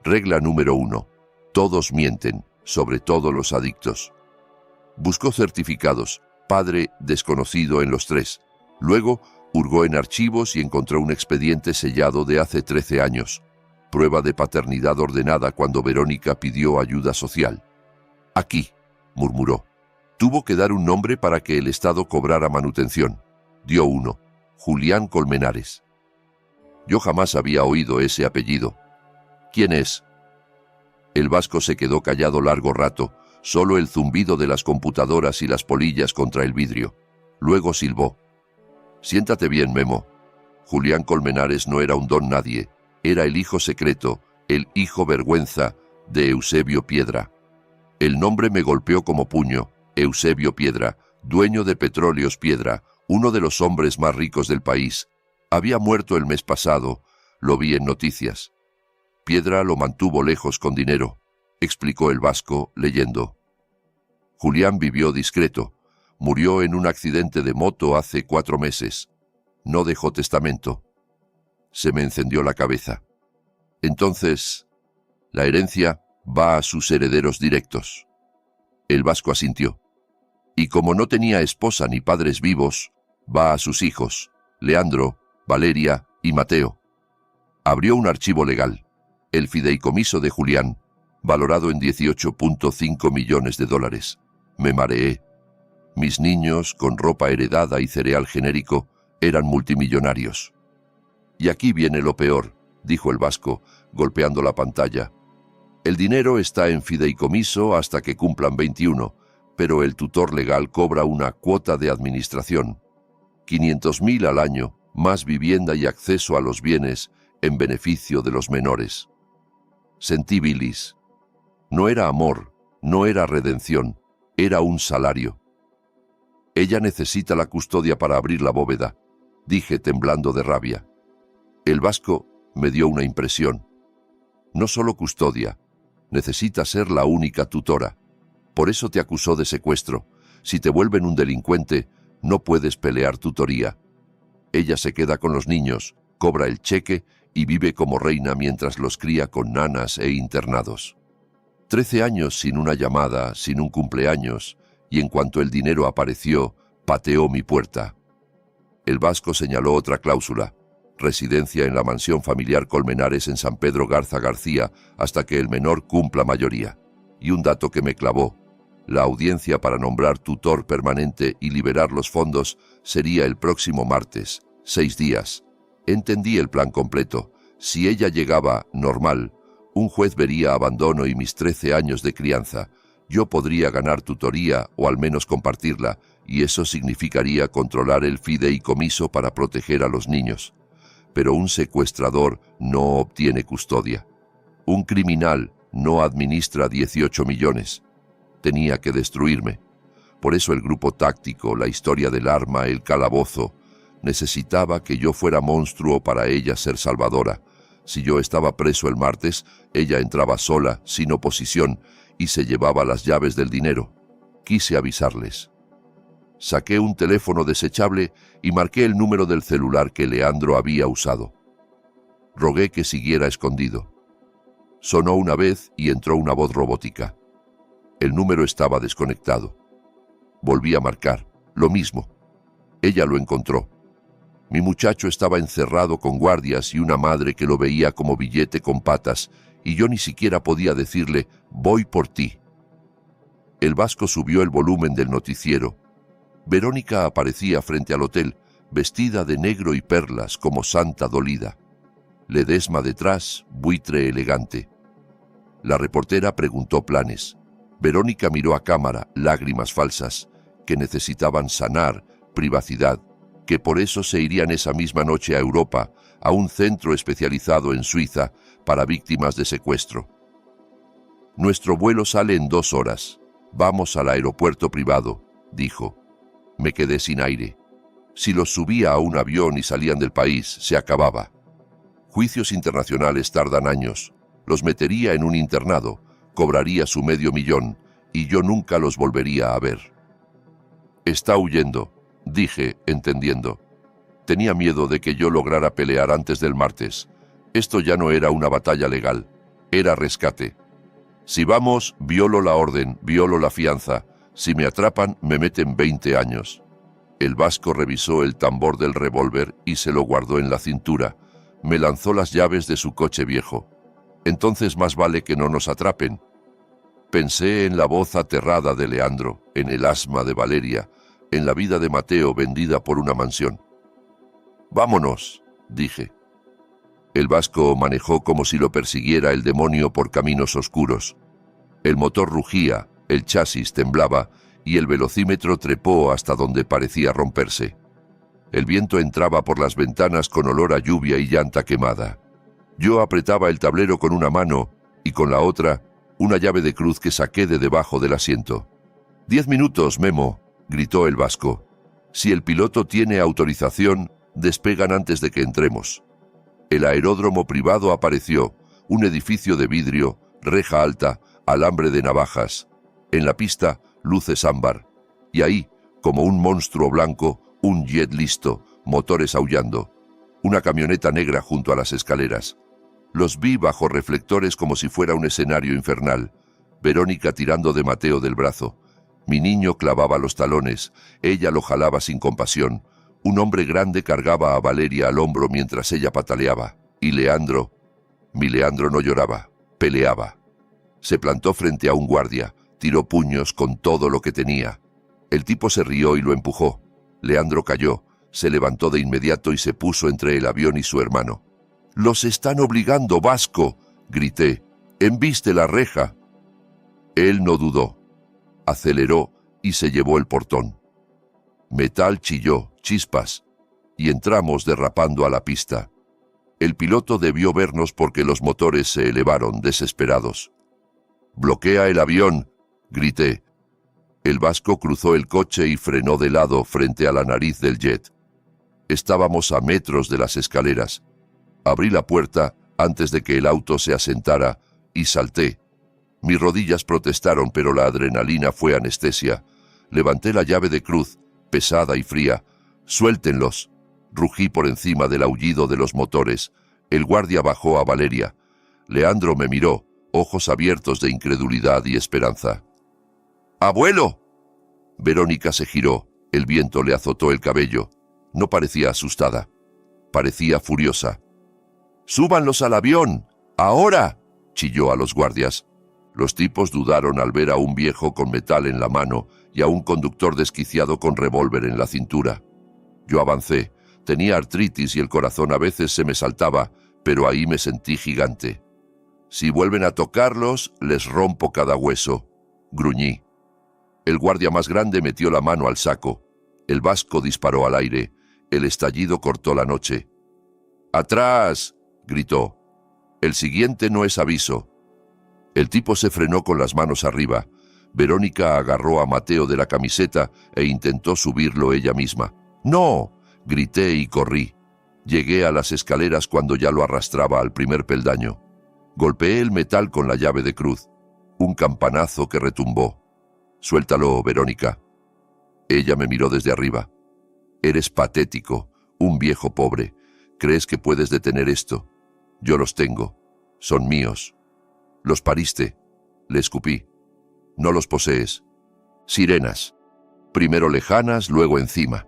«Regla número 1. Todos mienten, sobre todo los adictos». Buscó certificados, padre desconocido en los 3. Luego hurgó en archivos y encontró un expediente sellado de hace 13 años. Prueba de paternidad ordenada cuando Verónica pidió ayuda social. «Aquí», murmuró. Tuvo que dar un nombre para que el Estado cobrara manutención. Dio uno: Julián Colmenares. Yo jamás había oído ese apellido. «¿Quién es?». El vasco se quedó callado largo rato, solo el zumbido de las computadoras y las polillas contra el vidrio. Luego silbó. «Siéntate bien, Memo. Julián Colmenares no era un don nadie. Era el hijo secreto, el hijo vergüenza de Eusebio Piedra. El nombre me golpeó como puño. Eusebio Piedra, dueño de Petróleos Piedra, uno de los hombres más ricos del país. Había muerto el mes pasado, lo vi en noticias. Piedra lo mantuvo lejos con dinero, explicó el vasco, leyendo. Julián vivió discreto. Murió en un accidente de moto hace 4 meses. No dejó testamento. Se me encendió la cabeza. Entonces, la herencia va a sus herederos directos. El vasco asintió. Y como no tenía esposa ni padres vivos, va a sus hijos, Leandro, Valeria y Mateo. Abrió un archivo legal, el fideicomiso de Julián, valorado en $18.5 millones. Me mareé. Mis niños, con ropa heredada y cereal genérico, eran multimillonarios. Y aquí viene lo peor, dijo el vasco, golpeando la pantalla. El dinero está en fideicomiso hasta que cumplan 21, pero el tutor legal cobra una cuota de administración. 500.000 al año, más vivienda y acceso a los bienes en beneficio de los menores. Sentí bilis. No era amor, no era redención, era un salario. Ella necesita la custodia para abrir la bóveda, dije temblando de rabia. El vasco me dio una impresión. No solo custodia, necesita ser la única tutora. Por eso te acusó de secuestro. Si te vuelven un delincuente, no puedes pelear tutoría. Ella se queda con los niños, cobra el cheque y vive como reina mientras los cría con nanas e internados. 13 años sin una llamada, sin un cumpleaños, y en cuanto el dinero apareció, pateó mi puerta. El vasco señaló otra cláusula: residencia en la mansión familiar Colmenares en San Pedro Garza García hasta que el menor cumpla mayoría. Y un dato que me clavó: la audiencia para nombrar tutor permanente y liberar los fondos sería el próximo martes, 6 días. Entendí el plan completo. Si ella llegaba normal, un juez vería abandono y mis 13 años de crianza. Yo podría ganar tutoría o al menos compartirla, y eso significaría controlar el fideicomiso para proteger a los niños. Pero un secuestrador no obtiene custodia. Un criminal no administra 18 millones. Tenía que destruirme. Por eso el grupo táctico, la historia del arma, el calabozo, necesitaba que yo fuera monstruo para ella ser salvadora. Si yo estaba preso el martes, ella entraba sola, sin oposición, y se llevaba las llaves del dinero. Quise avisarles. Saqué un teléfono desechable y marqué el número del celular que Leandro había usado. Rogué que siguiera escondido. Sonó una vez y entró una voz robótica. El número estaba desconectado. Volví a marcar. Lo mismo. Ella lo encontró. Mi muchacho estaba encerrado con guardias y una madre que lo veía como billete con patas, y yo ni siquiera podía decirle: voy por ti. El vasco subió el volumen del noticiero. Verónica aparecía frente al hotel, vestida de negro y perlas como santa dolida. Ledesma detrás, buitre elegante. La reportera preguntó planes. Verónica miró a cámara, lágrimas falsas, que necesitaban sanar, privacidad, que por eso se irían esa misma noche a Europa, a un centro especializado en Suiza para víctimas de secuestro. Nuestro vuelo sale en 2 horas. Vamos al aeropuerto privado, dijo. Me quedé sin aire. Si los subía a un avión y salían del país, se acababa. Juicios internacionales tardan años. Los metería en un internado, cobraría su $500,000 y yo nunca los volvería a ver. Está huyendo, dije, entendiendo. Tenía miedo de que yo lograra pelear antes del martes. Esto ya no era una batalla legal, era rescate. Si vamos, violo la orden, violo la fianza. Si me atrapan, me meten 20 años. El vasco revisó el tambor del revólver y se lo guardó en la cintura. Me lanzó las llaves de su coche viejo. Entonces más vale que no nos atrapen. Pensé en la voz aterrada de Leandro, en el asma de Valeria, en la vida de Mateo vendida por una mansión. «Vámonos», dije. El vasco manejó como si lo persiguiera el demonio por caminos oscuros. El motor rugía, el chasis temblaba y el velocímetro trepó hasta donde parecía romperse. El viento entraba por las ventanas con olor a lluvia y llanta quemada. Yo apretaba el tablero con una mano y con la otra una llave de cruz que saqué de debajo del asiento. «10 minutos, Memo», gritó el vasco. «Si el piloto tiene autorización, despegan antes de que entremos». El aeródromo privado apareció, un edificio de vidrio, reja alta, alambre de navajas. En la pista, luces ámbar. Y ahí, como un monstruo blanco, un jet listo, motores aullando. Una camioneta negra junto a las escaleras. Los vi bajo reflectores como si fuera un escenario infernal. Verónica tirando de Mateo del brazo. Mi niño clavaba los talones, ella lo jalaba sin compasión. Un hombre grande cargaba a Valeria al hombro mientras ella pataleaba. Y Leandro, mi Leandro no lloraba, peleaba. Se plantó frente a un guardia, tiró puños con todo lo que tenía. El tipo se rió y lo empujó. Leandro cayó, se levantó de inmediato y se puso entre el avión y su hermano. «¡Los están obligando, Vasco!», grité. «¡Embiste la reja!». Él no dudó. Aceleró y se llevó el portón. Metal chilló, chispas, y entramos derrapando a la pista. El piloto debió vernos porque los motores se elevaron desesperados. «¡Bloquea el avión!», grité. El vasco cruzó el coche y frenó de lado frente a la nariz del jet. Estábamos a metros de las escaleras. Abrí la puerta antes de que el auto se asentara y salté. Mis rodillas protestaron, pero la adrenalina fue anestesia. Levanté la llave de cruz, pesada y fría. «¡Suéltenlos!», rugí por encima del aullido de los motores. El guardia bajó a Valeria. Leandro me miró, ojos abiertos de incredulidad y esperanza. «¡Abuelo!». Verónica se giró. El viento le azotó el cabello. No parecía asustada. Parecía furiosa. «¡Súbanlos al avión! ¡Ahora!», chilló a los guardias. Los tipos dudaron al ver a un viejo con metal en la mano y a un conductor desquiciado con revólver en la cintura. Yo avancé. Tenía artritis y el corazón a veces se me saltaba, pero ahí me sentí gigante. «Si vuelven a tocarlos, les rompo cada hueso», gruñí. El guardia más grande metió la mano al saco. El vasco disparó al aire. El estallido cortó la noche. «¡Atrás!», gritó. «El siguiente no es aviso». El tipo se frenó con las manos arriba. Verónica agarró a Mateo de la camiseta e intentó subirlo ella misma. «¡No!», grité y corrí. Llegué a las escaleras cuando ya lo arrastraba al primer peldaño. Golpeé el metal con la llave de cruz. Un campanazo que retumbó. «Suéltalo, Verónica». Ella me miró desde arriba. «Eres patético, un viejo pobre. ¿Crees que puedes detener esto? Yo los tengo. Son míos». «Los pariste», le escupí. «No los posees. Sirenas. Primero lejanas, luego encima».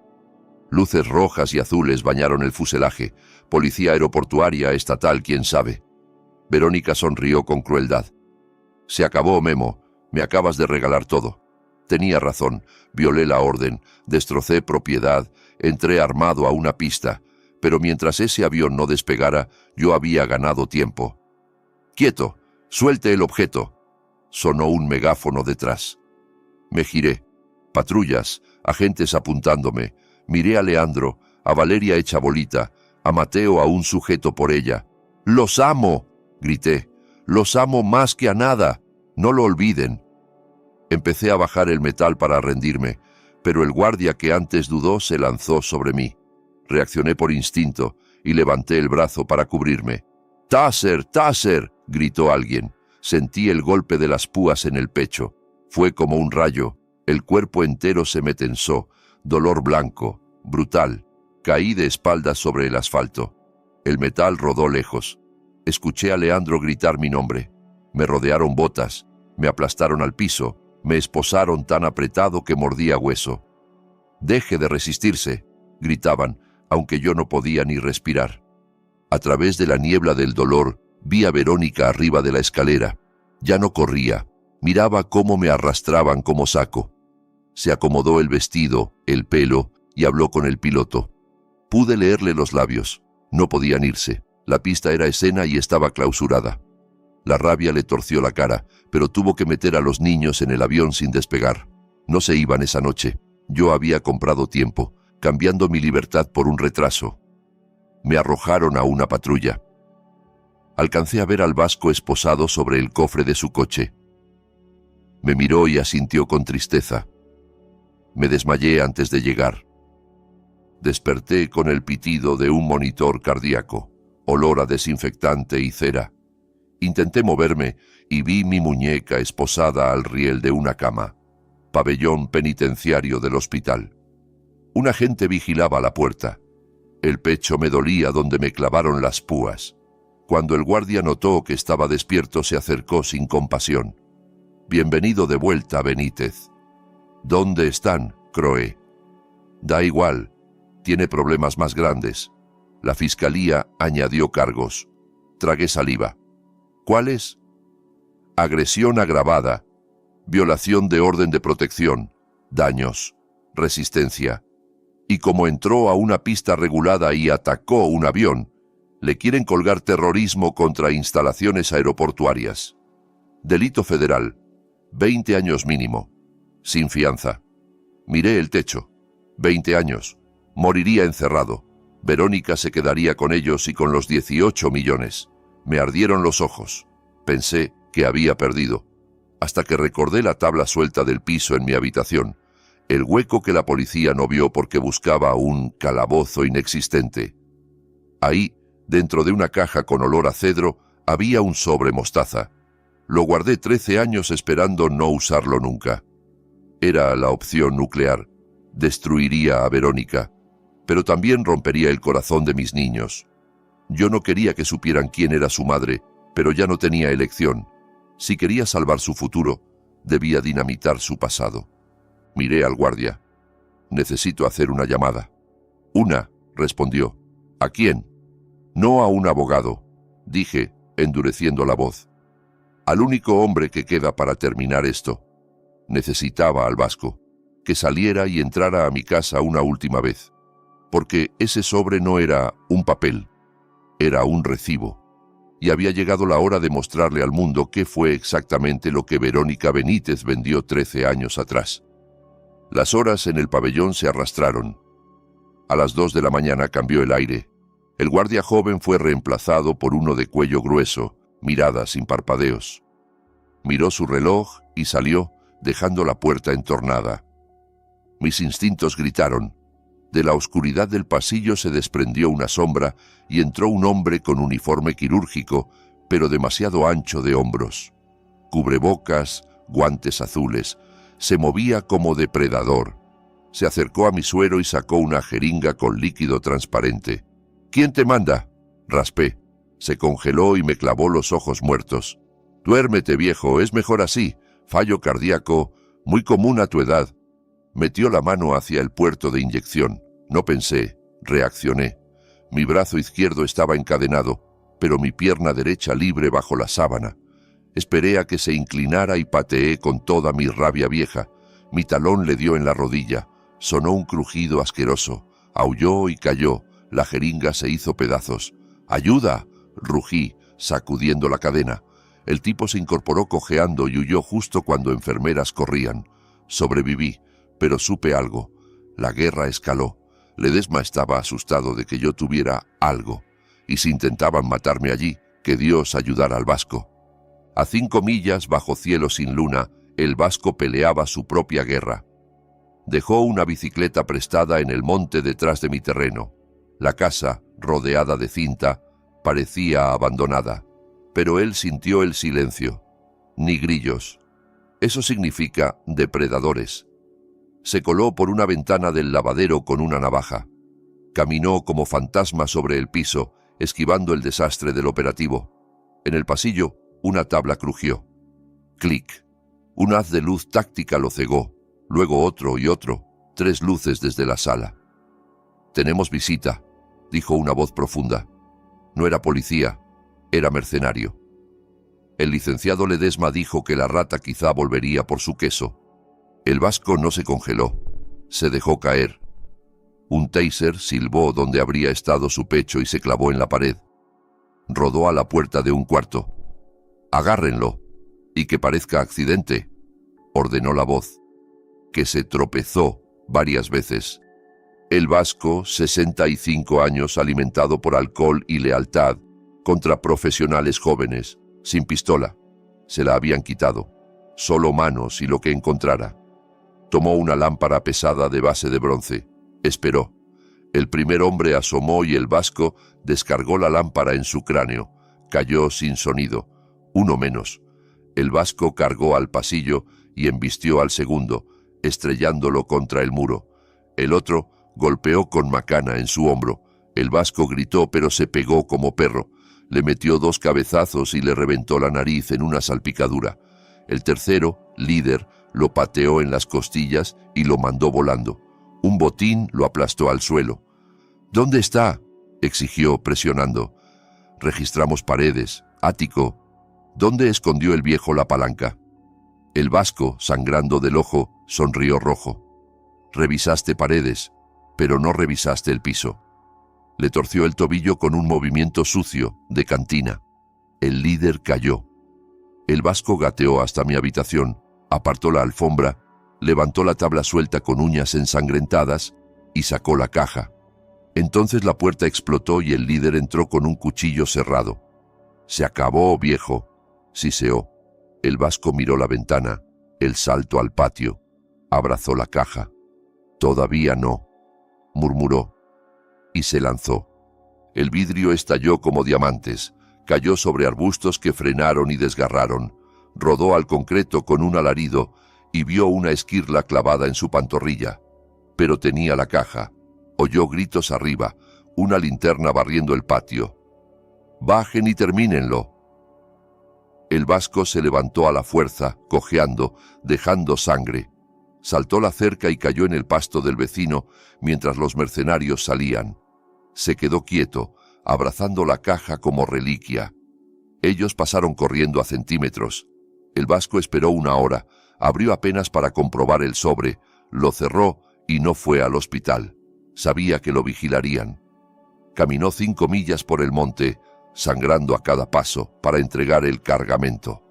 Luces rojas y azules bañaron el fuselaje. Policía aeroportuaria, estatal, quién sabe. Verónica sonrió con crueldad. «Se acabó, Memo. Me acabas de regalar todo». Tenía razón. Violé la orden. Destrocé propiedad. Entré armado a una pista. Pero mientras ese avión no despegara, yo había ganado tiempo. «¡Quieto! ¡Suelte el objeto!», sonó un megáfono detrás. Me giré. Patrullas, agentes apuntándome. Miré a Leandro, a Valeria hecha bolita, a Mateo aún sujeto por ella. «¡Los amo!», grité. «¡Los amo más que a nada! No lo olviden». Empecé a bajar el metal para rendirme, pero el guardia que antes dudó se lanzó sobre mí. Reaccioné por instinto y levanté el brazo para cubrirme. «¡Taser! ¡Taser!», gritó alguien. Sentí el golpe de las púas en el pecho. Fue como un rayo. El cuerpo entero se me tensó. Dolor blanco, brutal. Caí de espaldas sobre el asfalto. El metal rodó lejos. Escuché a Leandro gritar mi nombre. Me rodearon botas. Me aplastaron al piso. Me esposaron tan apretado que mordía hueso. «Deje de resistirse», gritaban, aunque yo no podía ni respirar. A través de la niebla del dolor, vi a Verónica arriba de la escalera. Ya no corría. Miraba cómo me arrastraban como saco. Se acomodó el vestido, el pelo, y habló con el piloto. Pude leerle los labios. No podían irse. La pista era escena y estaba clausurada. La rabia le torció la cara, pero tuvo que meter a los niños en el avión sin despegar. No se iban esa noche. Yo había comprado tiempo, cambiando mi libertad por un retraso. Me arrojaron a una patrulla. alcancé a ver al vasco esposado sobre el cofre de su coche. Me miró y asintió con tristeza. Me desmayé antes de llegar. Desperté con el pitido de un monitor cardíaco, olor a desinfectante y cera. Intenté moverme y vi mi muñeca esposada al riel de una cama, pabellón penitenciario del hospital. Un agente vigilaba la puerta. El pecho me dolía donde me clavaron las púas. Cuando el guardia notó que estaba despierto, se acercó sin compasión. «Bienvenido de vuelta, Benítez». «¿Dónde están?», croé. «Da igual, tiene problemas más grandes». La fiscalía añadió cargos. Tragué saliva. ¿Cuáles? Agresión agravada, violación de orden de protección, daños, resistencia. Y como entró a una pista regulada y atacó un avión, le quieren colgar terrorismo contra instalaciones aeroportuarias. Delito federal, 20 años mínimo, sin fianza. Miré el techo, 20 años, moriría encerrado. Verónica se quedaría con ellos y con los 18 millones. Me ardieron los ojos. Pensé que había perdido, hasta que recordé la tabla suelta del piso en mi habitación, el hueco que la policía no vio porque buscaba un calabozo inexistente. Ahí, dentro de una caja con olor a cedro, había un sobre mostaza. Lo guardé 13 años esperando no usarlo nunca. Era la opción nuclear. Destruiría a Verónica, pero también rompería el corazón de mis niños. Yo no quería que supieran quién era su madre, pero ya no tenía elección. Si quería salvar su futuro, debía dinamitar su pasado. Miré al guardia. «Necesito hacer una llamada». «Una», respondió. «¿A quién?» «No a un abogado», dije, endureciendo la voz. «Al único hombre que queda para terminar esto». Necesitaba al vasco, que saliera y entrara a mi casa una última vez, porque ese sobre no era un papel, era un recibo, y había llegado la hora de mostrarle al mundo qué fue exactamente lo que Verónica Benítez vendió 13 años atrás. Las horas en el pabellón se arrastraron. A las 2 de la mañana cambió el aire. El guardia joven fue reemplazado por uno de cuello grueso, mirada sin parpadeos. Miró su reloj y salió, dejando la puerta entornada. Mis instintos gritaron. De la oscuridad del pasillo se desprendió una sombra y entró un hombre con uniforme quirúrgico, pero demasiado ancho de hombros. Cubrebocas, guantes azules, se movía como depredador. Se acercó a mi suero y sacó una jeringa con líquido transparente. «¿Quién te manda?», raspé. Se congeló y me clavó los ojos muertos. «Duérmete, viejo, es mejor así. Fallo cardíaco, muy común a tu edad». Metió la mano hacia el puerto de inyección. No pensé, reaccioné. Mi brazo izquierdo estaba encadenado, pero mi pierna derecha libre bajo la sábana. Esperé a que se inclinara y pateé con toda mi rabia vieja. Mi talón le dio en la rodilla. Sonó un crujido asqueroso. Aulló y cayó. La jeringa se hizo pedazos. «¡Ayuda!», rugí, sacudiendo la cadena. El tipo se incorporó cojeando y huyó justo cuando enfermeras corrían. Sobreviví, pero supe algo. La guerra escaló. Ledesma estaba asustado de que yo tuviera algo, y si intentaban matarme allí, que Dios ayudara al vasco. A 5 millas, bajo cielo sin luna, el vasco peleaba su propia guerra. Dejó una bicicleta prestada en el monte detrás de mi terreno. La casa, rodeada de cinta, parecía abandonada, pero él sintió el silencio. Ni grillos. Eso significa depredadores. Se coló por una ventana del lavadero con una navaja. Caminó como fantasma sobre el piso, esquivando el desastre del operativo. En el pasillo, una tabla crujió. Clic. Un haz de luz táctica lo cegó, luego otro y otro, 3 luces desde la sala. «Tenemos visita», dijo una voz profunda. No era policía, era mercenario. El licenciado Ledesma dijo que la rata quizá volvería por su queso. El vasco no se congeló, se dejó caer. Un taser silbó donde habría estado su pecho y se clavó en la pared. Rodó a la puerta de un cuarto. «Agárrenlo, y que parezca accidente», ordenó la voz, que se tropezó varias veces. El vasco, 65 años, alimentado por alcohol y lealtad, contra profesionales jóvenes, sin pistola. Se la habían quitado. Solo manos y lo que encontrara. Tomó una lámpara pesada de base de bronce. Esperó. El primer hombre asomó y el vasco descargó la lámpara en su cráneo. Cayó sin sonido. Uno menos. El vasco cargó al pasillo y embistió al segundo, estrellándolo contra el muro. El otro golpeó con macana en su hombro. El vasco gritó, pero se pegó como perro. Le metió 2 cabezazos y le reventó la nariz en una salpicadura. El tercero, líder, lo pateó en las costillas y lo mandó volando. Un botín lo aplastó al suelo. «¿Dónde está?», exigió, presionando. «Registramos paredes, ático. ¿Dónde escondió el viejo la palanca?». El vasco, sangrando del ojo, sonrió rojo. «Revisaste paredes, pero no revisaste el piso». Le torció el tobillo con un movimiento sucio, de cantina. El líder cayó. El vasco gateó hasta mi habitación, apartó la alfombra, levantó la tabla suelta con uñas ensangrentadas y sacó la caja. Entonces la puerta explotó y el líder entró con un cuchillo cerrado. «Se acabó, viejo», siseó. El vasco miró la ventana, el salto al patio, abrazó la caja. «Todavía no», murmuró, y se lanzó. El vidrio estalló como diamantes, cayó sobre arbustos que frenaron y desgarraron, rodó al concreto con un alarido y vio una esquirla clavada en su pantorrilla. Pero tenía la caja. Oyó gritos arriba, una linterna barriendo el patio. «Bajen y termínenlo». El vasco se levantó a la fuerza, cojeando, dejando sangre. Saltó la cerca y cayó en el pasto del vecino mientras los mercenarios salían. Se quedó quieto, abrazando la caja como reliquia. Ellos pasaron corriendo a centímetros. El vasco esperó 1 hora, abrió apenas para comprobar el sobre, lo cerró y no fue al hospital. Sabía que lo vigilarían. Caminó 5 millas por el monte, sangrando a cada paso, para entregar el cargamento.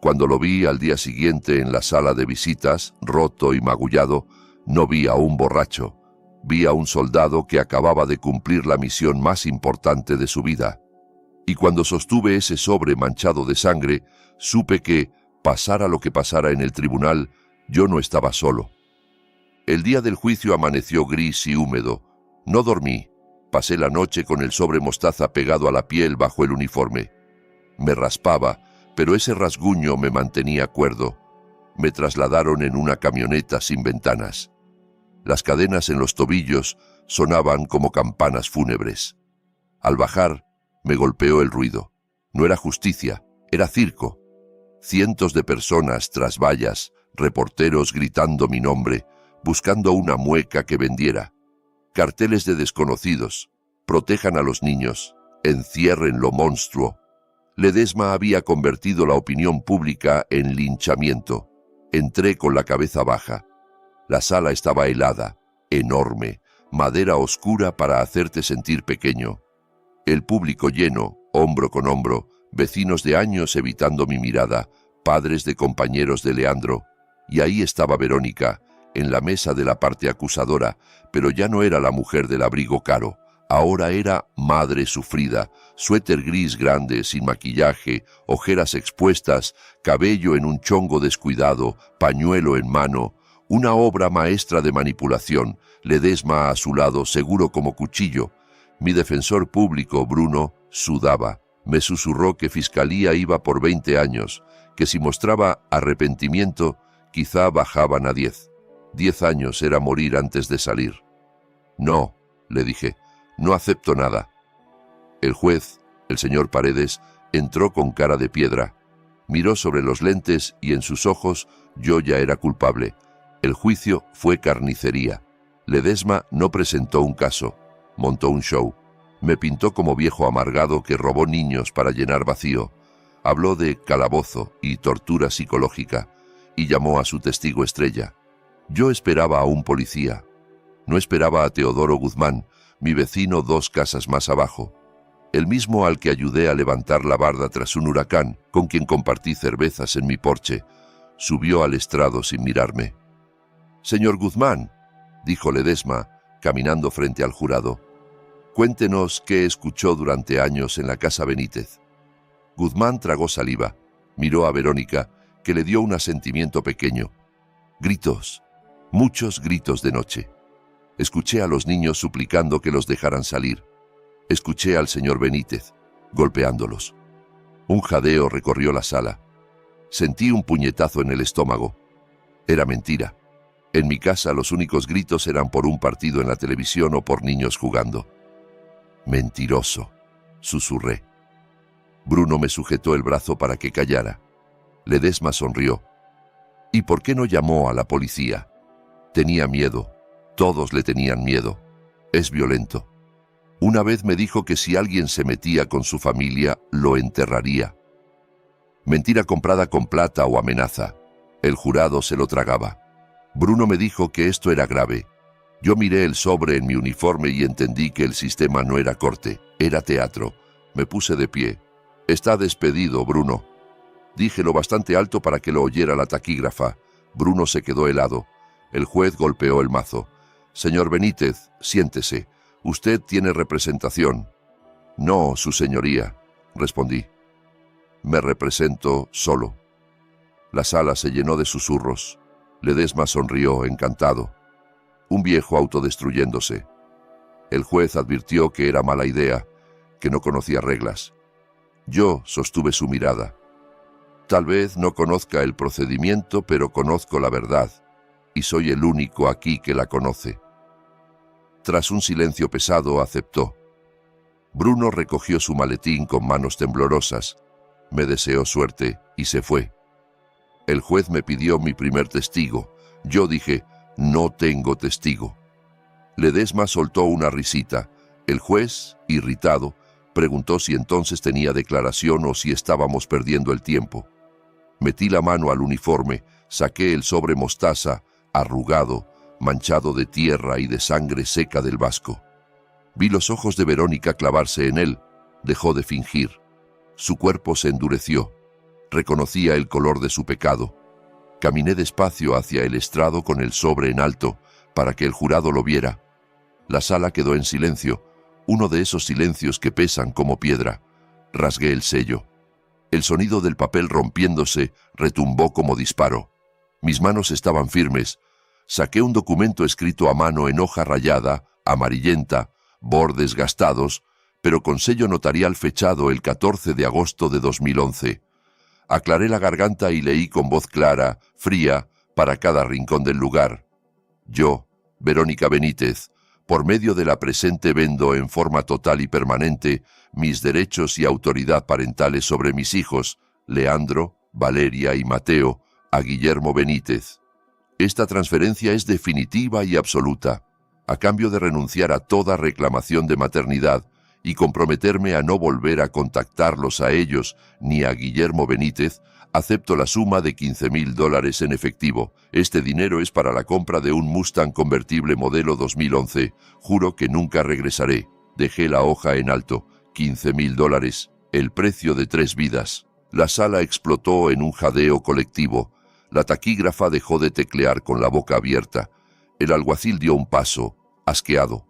Cuando lo vi al día siguiente en la sala de visitas, roto y magullado, no vi a un borracho. Vi a un soldado que acababa de cumplir la misión más importante de su vida. Y cuando sostuve ese sobre manchado de sangre, supe que, pasara lo que pasara en el tribunal, yo no estaba solo. El día del juicio amaneció gris y húmedo. No dormí. Pasé la noche con el sobre mostaza pegado a la piel bajo el uniforme. Me raspaba, pero ese rasguño me mantenía cuerdo. Me trasladaron en una camioneta sin ventanas. Las cadenas en los tobillos sonaban como campanas fúnebres. Al bajar, me golpeó el ruido. No era justicia, era circo. Cientos de personas tras vallas, reporteros gritando mi nombre, buscando una mueca que vendiera. Carteles de desconocidos. Protejan a los niños. Encierren lo monstruo. Ledesma había convertido la opinión pública en linchamiento. Entré con la cabeza baja. La sala estaba helada, enorme, madera oscura para hacerte sentir pequeño. El público lleno, hombro con hombro, vecinos de años evitando mi mirada, padres de compañeros de Leandro. Y ahí estaba Verónica, en la mesa de la parte acusadora, pero ya no era la mujer del abrigo caro. Ahora era madre sufrida, suéter gris grande, sin maquillaje, ojeras expuestas, cabello en un chongo descuidado, pañuelo en mano, una obra maestra de manipulación, Ledesma a su lado, seguro como cuchillo. Mi defensor público, Bruno, sudaba. Me susurró que Fiscalía iba por 20 años, que si mostraba arrepentimiento, quizá bajaban a 10. 10 años era morir antes de salir. «No», le dije, «no acepto nada». El juez, el señor Paredes, entró con cara de piedra. Miró sobre los lentes y en sus ojos yo ya era culpable. El juicio fue carnicería. Ledesma no presentó un caso, montó un show. Me pintó como viejo amargado que robó niños para llenar vacío. Habló de calabozo y tortura psicológica y llamó a su testigo estrella. Yo esperaba a un policía. No esperaba a Teodoro Guzmán, mi vecino 2 casas más abajo. El mismo al que ayudé a levantar la barda tras un huracán, con quien compartí cervezas en mi porche. Subió al estrado sin mirarme. «Señor Guzmán», dijo Ledesma, caminando frente al jurado. Cuéntenos qué escuchó durante años en la casa Benítez. Guzmán tragó saliva, miró a Verónica, que le dio un asentimiento pequeño. Gritos, muchos gritos de noche. Escuché a los niños suplicando que los dejaran salir. Escuché al señor Benítez, golpeándolos. Un jadeo recorrió la sala. Sentí un puñetazo en el estómago. Era mentira. En mi casa los únicos gritos eran por un partido en la televisión o por niños jugando. Mentiroso, susurré. Bruno me sujetó el brazo para que callara. Ledesma sonrió. ¿Y por qué no llamó a la policía? Tenía miedo. Todos le tenían miedo. Es violento. Una vez me dijo que si alguien se metía con su familia, lo enterraría. Mentira comprada con plata o amenaza. El jurado se lo tragaba. Bruno me dijo que esto era grave. Yo miré el sobre en mi uniforme y entendí que el sistema no era corte, era teatro. Me puse de pie. Está despedido, Bruno. Dije lo bastante alto para que lo oyera la taquígrafa. Bruno se quedó helado. El juez golpeó el mazo. Señor Benítez, siéntese. Usted tiene representación. No, su señoría, respondí. Me represento solo. La sala se llenó de susurros. Ledesma sonrió, encantado. Un viejo autodestruyéndose. El juez advirtió que era mala idea, que no conocía reglas. Yo sostuve su mirada. Tal vez no conozca el procedimiento, pero conozco la verdad, y soy el único aquí que la conoce. Tras un silencio pesado, aceptó. Bruno recogió su maletín con manos temblorosas, me deseó suerte y se fue. El juez me pidió mi primer testigo. Yo dije, no tengo testigo. Ledesma soltó una risita. El juez, irritado, preguntó si entonces tenía declaración o si estábamos perdiendo el tiempo. Metí la mano al uniforme, saqué el sobre mostaza, arrugado, manchado de tierra y de sangre seca del vasco. Vi los ojos de Verónica clavarse en él. Dejó de fingir. Su cuerpo se endureció. Reconocía el color de su pecado. Caminé despacio hacia el estrado con el sobre en alto, para que el jurado lo viera. La sala quedó en silencio, uno de esos silencios que pesan como piedra. Rasgué el sello. El sonido del papel rompiéndose retumbó como disparo. Mis manos estaban firmes. Saqué un documento escrito a mano en hoja rayada, amarillenta, bordes gastados, pero con sello notarial fechado el 14 de agosto de 2011. Aclaré la garganta y leí con voz clara, fría, para cada rincón del lugar. Yo, Verónica Benítez, por medio de la presente vendo en forma total y permanente mis derechos y autoridad parentales sobre mis hijos, Leandro, Valeria y Mateo, a Guillermo Benítez. Esta transferencia es definitiva y absoluta, a cambio de renunciar a toda reclamación de maternidad y comprometerme a no volver a contactarlos a ellos ni a Guillermo Benítez, acepto la suma de $15,000 en efectivo. Este dinero es para la compra de un Mustang convertible modelo 2011. Juro que nunca regresaré. Dejé la hoja en alto. $15,000, el precio de 3 vidas. La sala explotó en un jadeo colectivo. La taquígrafa dejó de teclear con la boca abierta. El alguacil dio un paso, asqueado.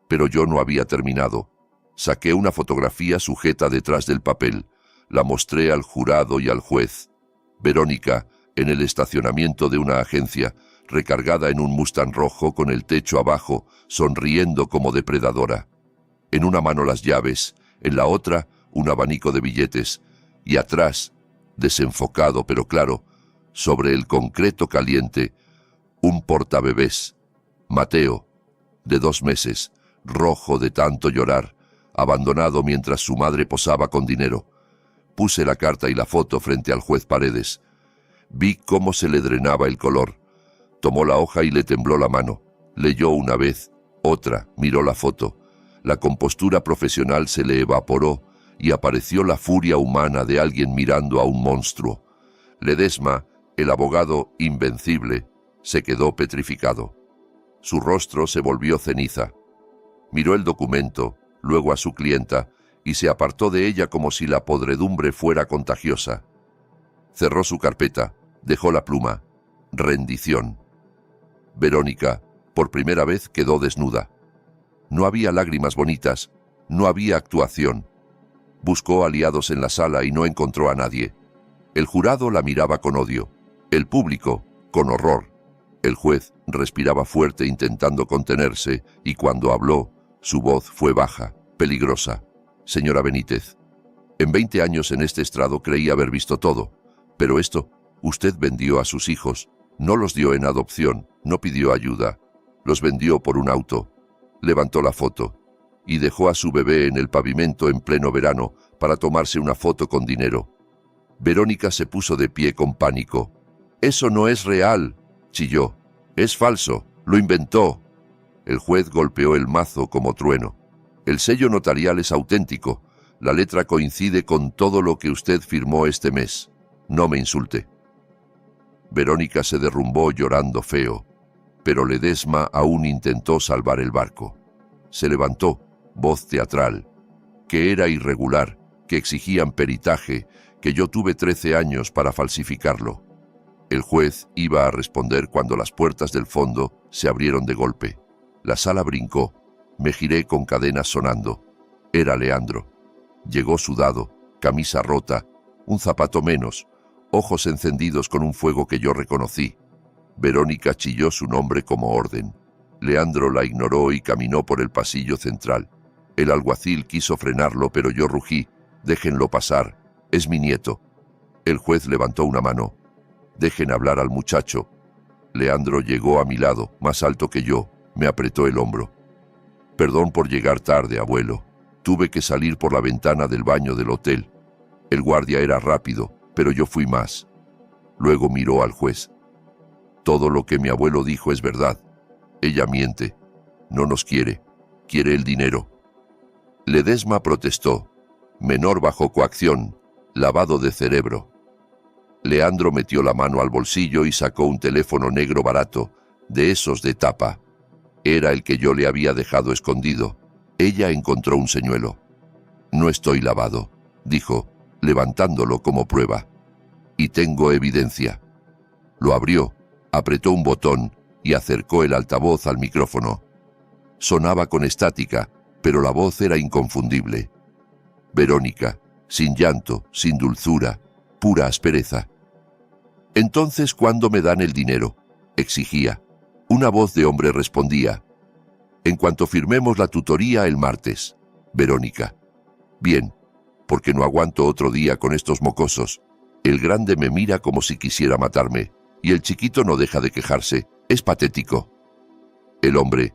Pero yo no había terminado. Saqué una fotografía sujeta detrás del papel. La mostré al jurado y al juez. Verónica, en el estacionamiento de una agencia, recargada en un Mustang rojo con el techo abajo, sonriendo como depredadora. En una mano las llaves, en la otra un abanico de billetes, y atrás, desenfocado pero claro, sobre el concreto caliente, un portabebés, Mateo, de 2 meses, rojo de tanto llorar, abandonado mientras su madre posaba con dinero. Puse la carta y la foto frente al juez Paredes. Vi cómo se le drenaba el color. Tomó la hoja y le tembló la mano. Leyó una vez, otra, miró la foto. La compostura profesional se le evaporó y apareció la furia humana de alguien mirando a un monstruo. Ledesma, el abogado invencible, se quedó petrificado. Su rostro se volvió ceniza. Miró el documento, luego a su clienta, y se apartó de ella como si la podredumbre fuera contagiosa. Cerró su carpeta, dejó la pluma. Rendición. Verónica, por primera vez, quedó desnuda. No había lágrimas bonitas, no había actuación. Buscó aliados en la sala y no encontró a nadie. El jurado la miraba con odio, el público con horror. El juez respiraba fuerte intentando contenerse y cuando habló, su voz fue baja, peligrosa. Señora Benítez, en 20 años en este estrado creí haber visto todo, pero esto, usted vendió a sus hijos, no los dio en adopción, no pidió ayuda, los vendió por un auto, levantó la foto y dejó a su bebé en el pavimento en pleno verano para tomarse una foto con dinero. Verónica se puso de pie con pánico. «Eso no es real», chilló. «Es falso, lo inventó». El juez golpeó el mazo como trueno. «El sello notarial es auténtico. La letra coincide con todo lo que usted firmó este mes. No me insulte». Verónica se derrumbó llorando feo, pero Ledesma aún intentó salvar el barco. Se levantó, voz teatral, que era irregular, que exigían peritaje, que yo tuve 13 años para falsificarlo. El juez iba a responder cuando las puertas del fondo se abrieron de golpe. La sala brincó. Me giré con cadenas sonando. Era Leandro. Llegó sudado, camisa rota, un zapato menos, ojos encendidos con un fuego que yo reconocí. Verónica chilló su nombre como orden. Leandro la ignoró y caminó por el pasillo central. El alguacil quiso frenarlo, pero yo rugí. «Déjenlo pasar. Es mi nieto». El juez levantó una mano. «Dejen hablar al muchacho». Leandro llegó a mi lado, más alto que yo. Me apretó el hombro. «Perdón por llegar tarde, abuelo. Tuve que salir por la ventana del baño del hotel. El guardia era rápido, pero yo fui más». Luego miró al juez. «Todo lo que mi abuelo dijo es verdad. Ella miente. No nos quiere. Quiere el dinero». Ledesma protestó. «Menor bajo coacción. Lavado de cerebro». Leandro metió la mano al bolsillo y sacó un teléfono negro barato, de esos de tapa. Era el que yo le había dejado escondido. Ella encontró un señuelo. «No estoy lavado», dijo, levantándolo como prueba. «Y tengo evidencia». Lo abrió, apretó un botón y acercó el altavoz al micrófono. Sonaba con estática, pero la voz era inconfundible. Verónica, sin llanto, sin dulzura, pura aspereza. «Entonces, ¿cuándo me dan el dinero?», exigía. Una voz de hombre respondía. «En cuanto firmemos la tutoría el martes». Verónica. «Bien, porque no aguanto otro día con estos mocosos. El grande me mira como si quisiera matarme, y el chiquito no deja de quejarse. Es patético». El hombre.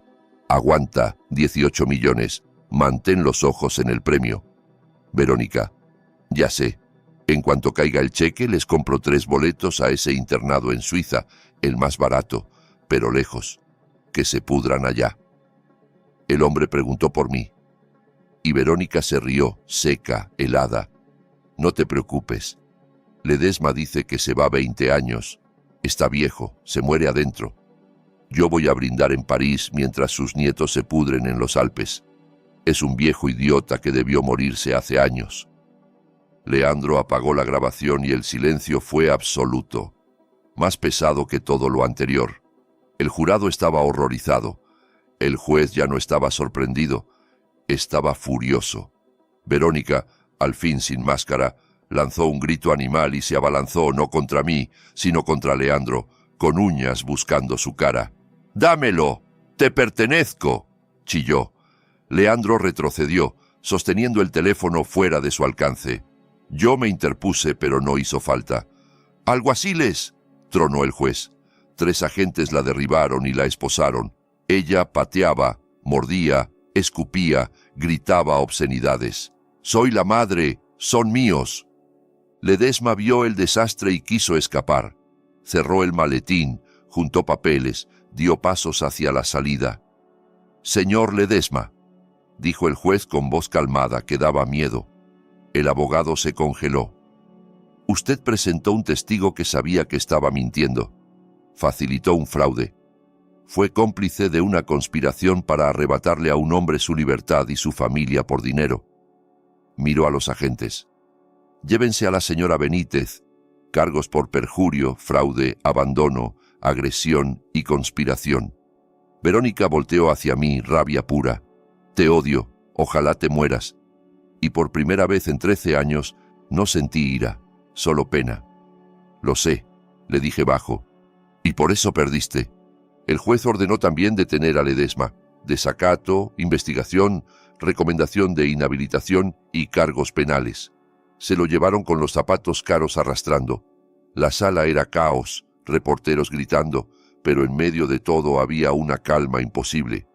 «Aguanta, 18 millones. Mantén los ojos en el premio». Verónica. «Ya sé. En cuanto caiga el cheque, les compro 3 boletos a ese internado en Suiza, el más barato, pero lejos. Que se pudran allá». El hombre preguntó por mí. Y Verónica se rió, seca, helada. «No te preocupes. Ledesma dice que se va 20 años. Está viejo, se muere adentro. Yo voy a brindar en París mientras sus nietos se pudren en los Alpes. Es un viejo idiota que debió morirse hace años». Leandro apagó la grabación y el silencio fue absoluto, más pesado que todo lo anterior. El jurado estaba horrorizado. El juez ya no estaba sorprendido, estaba furioso. Verónica, al fin sin máscara, lanzó un grito animal y se abalanzó no contra mí, sino contra Leandro, con uñas buscando su cara. «¡Dámelo! ¡Te pertenezco!», chilló. Leandro retrocedió, sosteniendo el teléfono fuera de su alcance. Yo me interpuse, pero no hizo falta. «¡Alguaciles!», tronó el juez. 3 agentes la derribaron y la esposaron. Ella pateaba, mordía, escupía, gritaba obscenidades. «¡Soy la madre! ¡Son míos!». Ledesma vio el desastre y quiso escapar. Cerró el maletín, juntó papeles, dio pasos hacia la salida. «Señor Ledesma», dijo el juez con voz calmada que daba miedo. El abogado se congeló. «Usted presentó un testigo que sabía que estaba mintiendo. Facilitó un fraude. Fue cómplice de una conspiración para arrebatarle a un hombre su libertad y su familia por dinero». Miró a los agentes. «Llévense a la señora Benítez. Cargos por perjurio, fraude, abandono, agresión y conspiración». Verónica volteó hacia mí, rabia pura. Te odio, ojalá te mueras. Y por primera vez en 13 años no sentí ira, solo pena. Lo sé, le dije bajo. Y por eso perdiste. El juez ordenó también detener a Ledesma. Desacato, investigación, recomendación de inhabilitación y cargos penales. Se lo llevaron con los zapatos caros arrastrando. La sala era caos, reporteros gritando, pero en medio de todo había una calma imposible.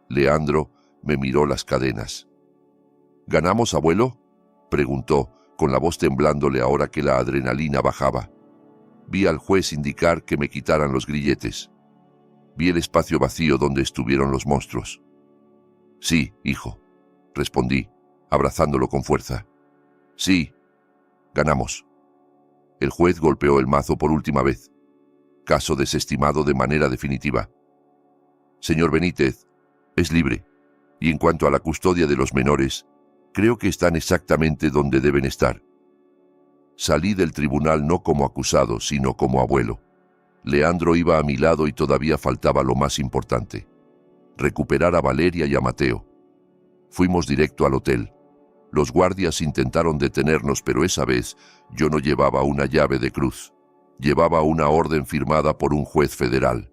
Leandro me miró las cadenas. ¿Ganamos, abuelo?, preguntó, con la voz temblándole ahora que la adrenalina bajaba. Vi al juez indicar que me quitaran los grilletes. Vi el espacio vacío donde estuvieron los monstruos. Sí, hijo, respondí, abrazándolo con fuerza. Sí, ganamos. El juez golpeó el mazo por última vez. Caso desestimado de manera definitiva. Señor Benítez, es libre. Y en cuanto a la custodia de los menores, creo que están exactamente donde deben estar. Salí del tribunal no como acusado, sino como abuelo. Leandro iba a mi lado y todavía faltaba lo más importante: recuperar a Valeria y a Mateo. Fuimos directo al hotel. Los guardias intentaron detenernos, pero esa vez yo no llevaba una llave de cruz. Llevaba una orden firmada por un juez federal.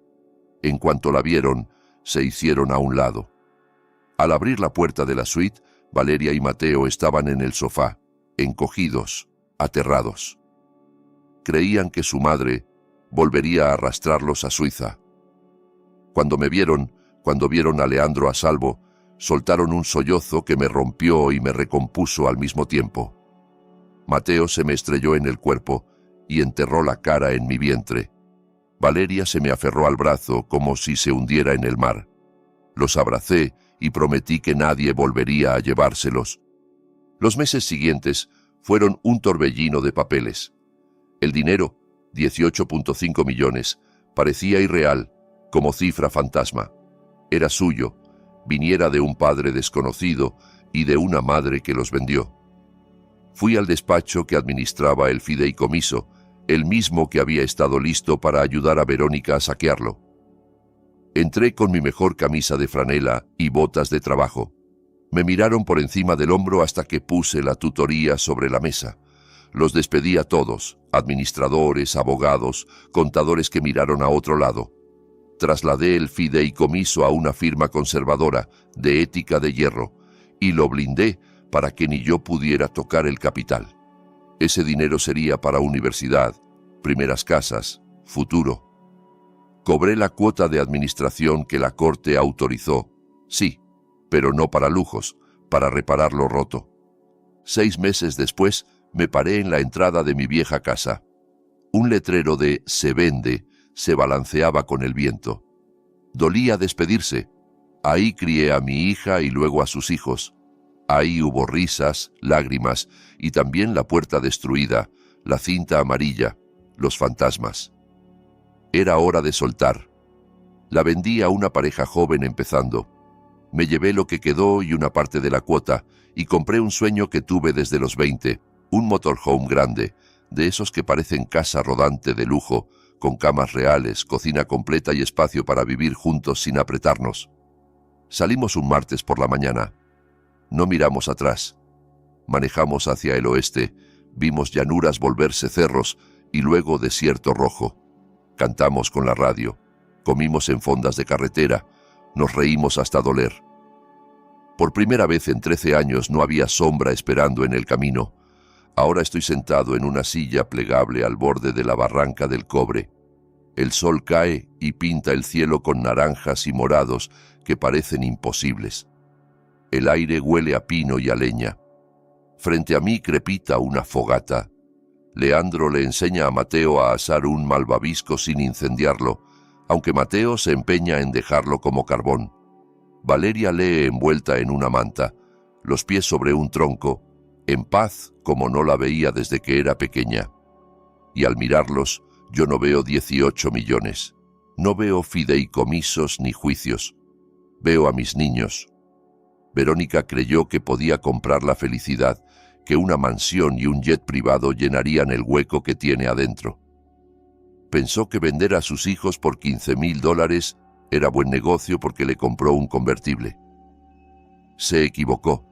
En cuanto la vieron, se hicieron a un lado. Al abrir la puerta de la suite, Valeria y Mateo estaban en el sofá, encogidos, aterrados. Creían que su madre volvería a arrastrarlos a Suiza. Cuando vieron a Leandro a salvo, soltaron un sollozo que me rompió y me recompuso al mismo tiempo. Mateo se me estrelló en el cuerpo y enterró la cara en mi vientre. Valeria se me aferró al brazo como si se hundiera en el mar. Los abracé y prometí que nadie volvería a llevárselos. Los meses siguientes fueron un torbellino de papeles. El dinero, 18.5 millones, parecía irreal, como cifra fantasma. Era suyo, viniera de un padre desconocido y de una madre que los vendió. Fui al despacho que administraba el fideicomiso, el mismo que había estado listo para ayudar a Verónica a saquearlo. Entré con mi mejor camisa de franela y botas de trabajo. Me miraron por encima del hombro hasta que puse la tutoría sobre la mesa. Los despedí a todos, administradores, abogados, contadores que miraron a otro lado. Trasladé el fideicomiso a una firma conservadora, de ética de hierro, y lo blindé para que ni yo pudiera tocar el capital. Ese dinero sería para universidad, primeras casas, futuro. Cobré la cuota de administración que la corte autorizó, sí, pero no para lujos, para reparar lo roto. 6 meses después, me paré en la entrada de mi vieja casa. Un letrero de «Se vende» se balanceaba con el viento. Dolía despedirse. Ahí crié a mi hija y luego a sus hijos. Ahí hubo risas, lágrimas y también la puerta destruida, la cinta amarilla, los fantasmas. Era hora de soltar. La vendí a una pareja joven empezando. Me llevé lo que quedó y una parte de la cuota y compré un sueño que tuve desde los 20, un motorhome grande, de esos que parecen casa rodante de lujo, con camas reales, cocina completa y espacio para vivir juntos sin apretarnos. Salimos un martes por la mañana. No miramos atrás. Manejamos hacia el oeste, vimos llanuras volverse cerros y luego desierto rojo. Cantamos con la radio, comimos en fondas de carretera, nos reímos hasta doler. Por primera vez en 13 años no había sombra esperando en el camino. Ahora estoy sentado en una silla plegable al borde de la barranca del Cobre. El sol cae y pinta el cielo con naranjas y morados que parecen imposibles. El aire huele a pino y a leña. Frente a mí crepita una fogata. Leandro le enseña a Mateo a asar un malvavisco sin incendiarlo, aunque Mateo se empeña en dejarlo como carbón. Valeria lee envuelta en una manta, los pies sobre un tronco, en paz como no la veía desde que era pequeña. Y al mirarlos, yo no veo 18 millones. No veo fideicomisos ni juicios. Veo a mis niños. Verónica creyó que podía comprar la felicidad, que una mansión y un jet privado llenarían el hueco que tiene adentro. Pensó que vender a sus hijos por $15,000 era buen negocio porque le compró un convertible. Se equivocó.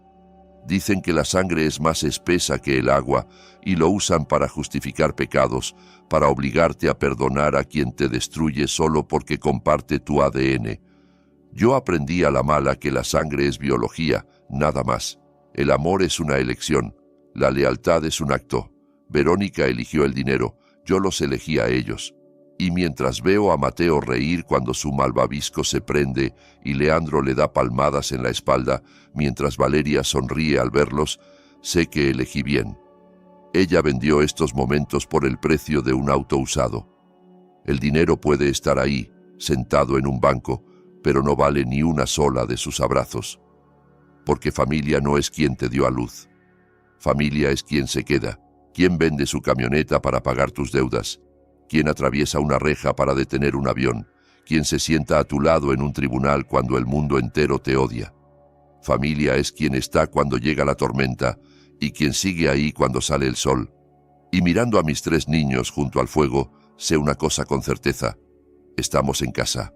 Dicen que la sangre es más espesa que el agua y lo usan para justificar pecados, para obligarte a perdonar a quien te destruye solo porque comparte tu ADN. Yo aprendí a la mala que la sangre es biología, nada más. El amor es una elección, la lealtad es un acto. Verónica eligió el dinero, yo los elegí a ellos. Y mientras veo a Mateo reír cuando su malvavisco se prende y Leandro le da palmadas en la espalda, mientras Valeria sonríe al verlos, sé que elegí bien. Ella vendió estos momentos por el precio de un auto usado. El dinero puede estar ahí, sentado en un banco, pero no vale ni una sola de sus abrazos. Porque familia no es quien te dio a luz. Familia es quien se queda, quien vende su camioneta para pagar tus deudas, quien atraviesa una reja para detener un avión, quien se sienta a tu lado en un tribunal cuando el mundo entero te odia. Familia es quien está cuando llega la tormenta y quien sigue ahí cuando sale el sol. Y mirando a mis 3 niños junto al fuego, sé una cosa con certeza: estamos en casa.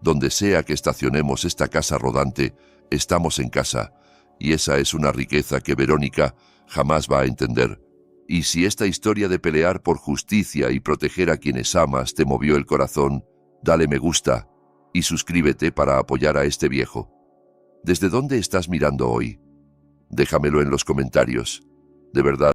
Donde sea que estacionemos esta casa rodante, estamos en casa, y esa es una riqueza que Verónica jamás va a entender. Y si esta historia de pelear por justicia y proteger a quienes amas te movió el corazón, dale me gusta y suscríbete para apoyar a este viejo. ¿Desde dónde estás mirando hoy? Déjamelo en los comentarios. De verdad.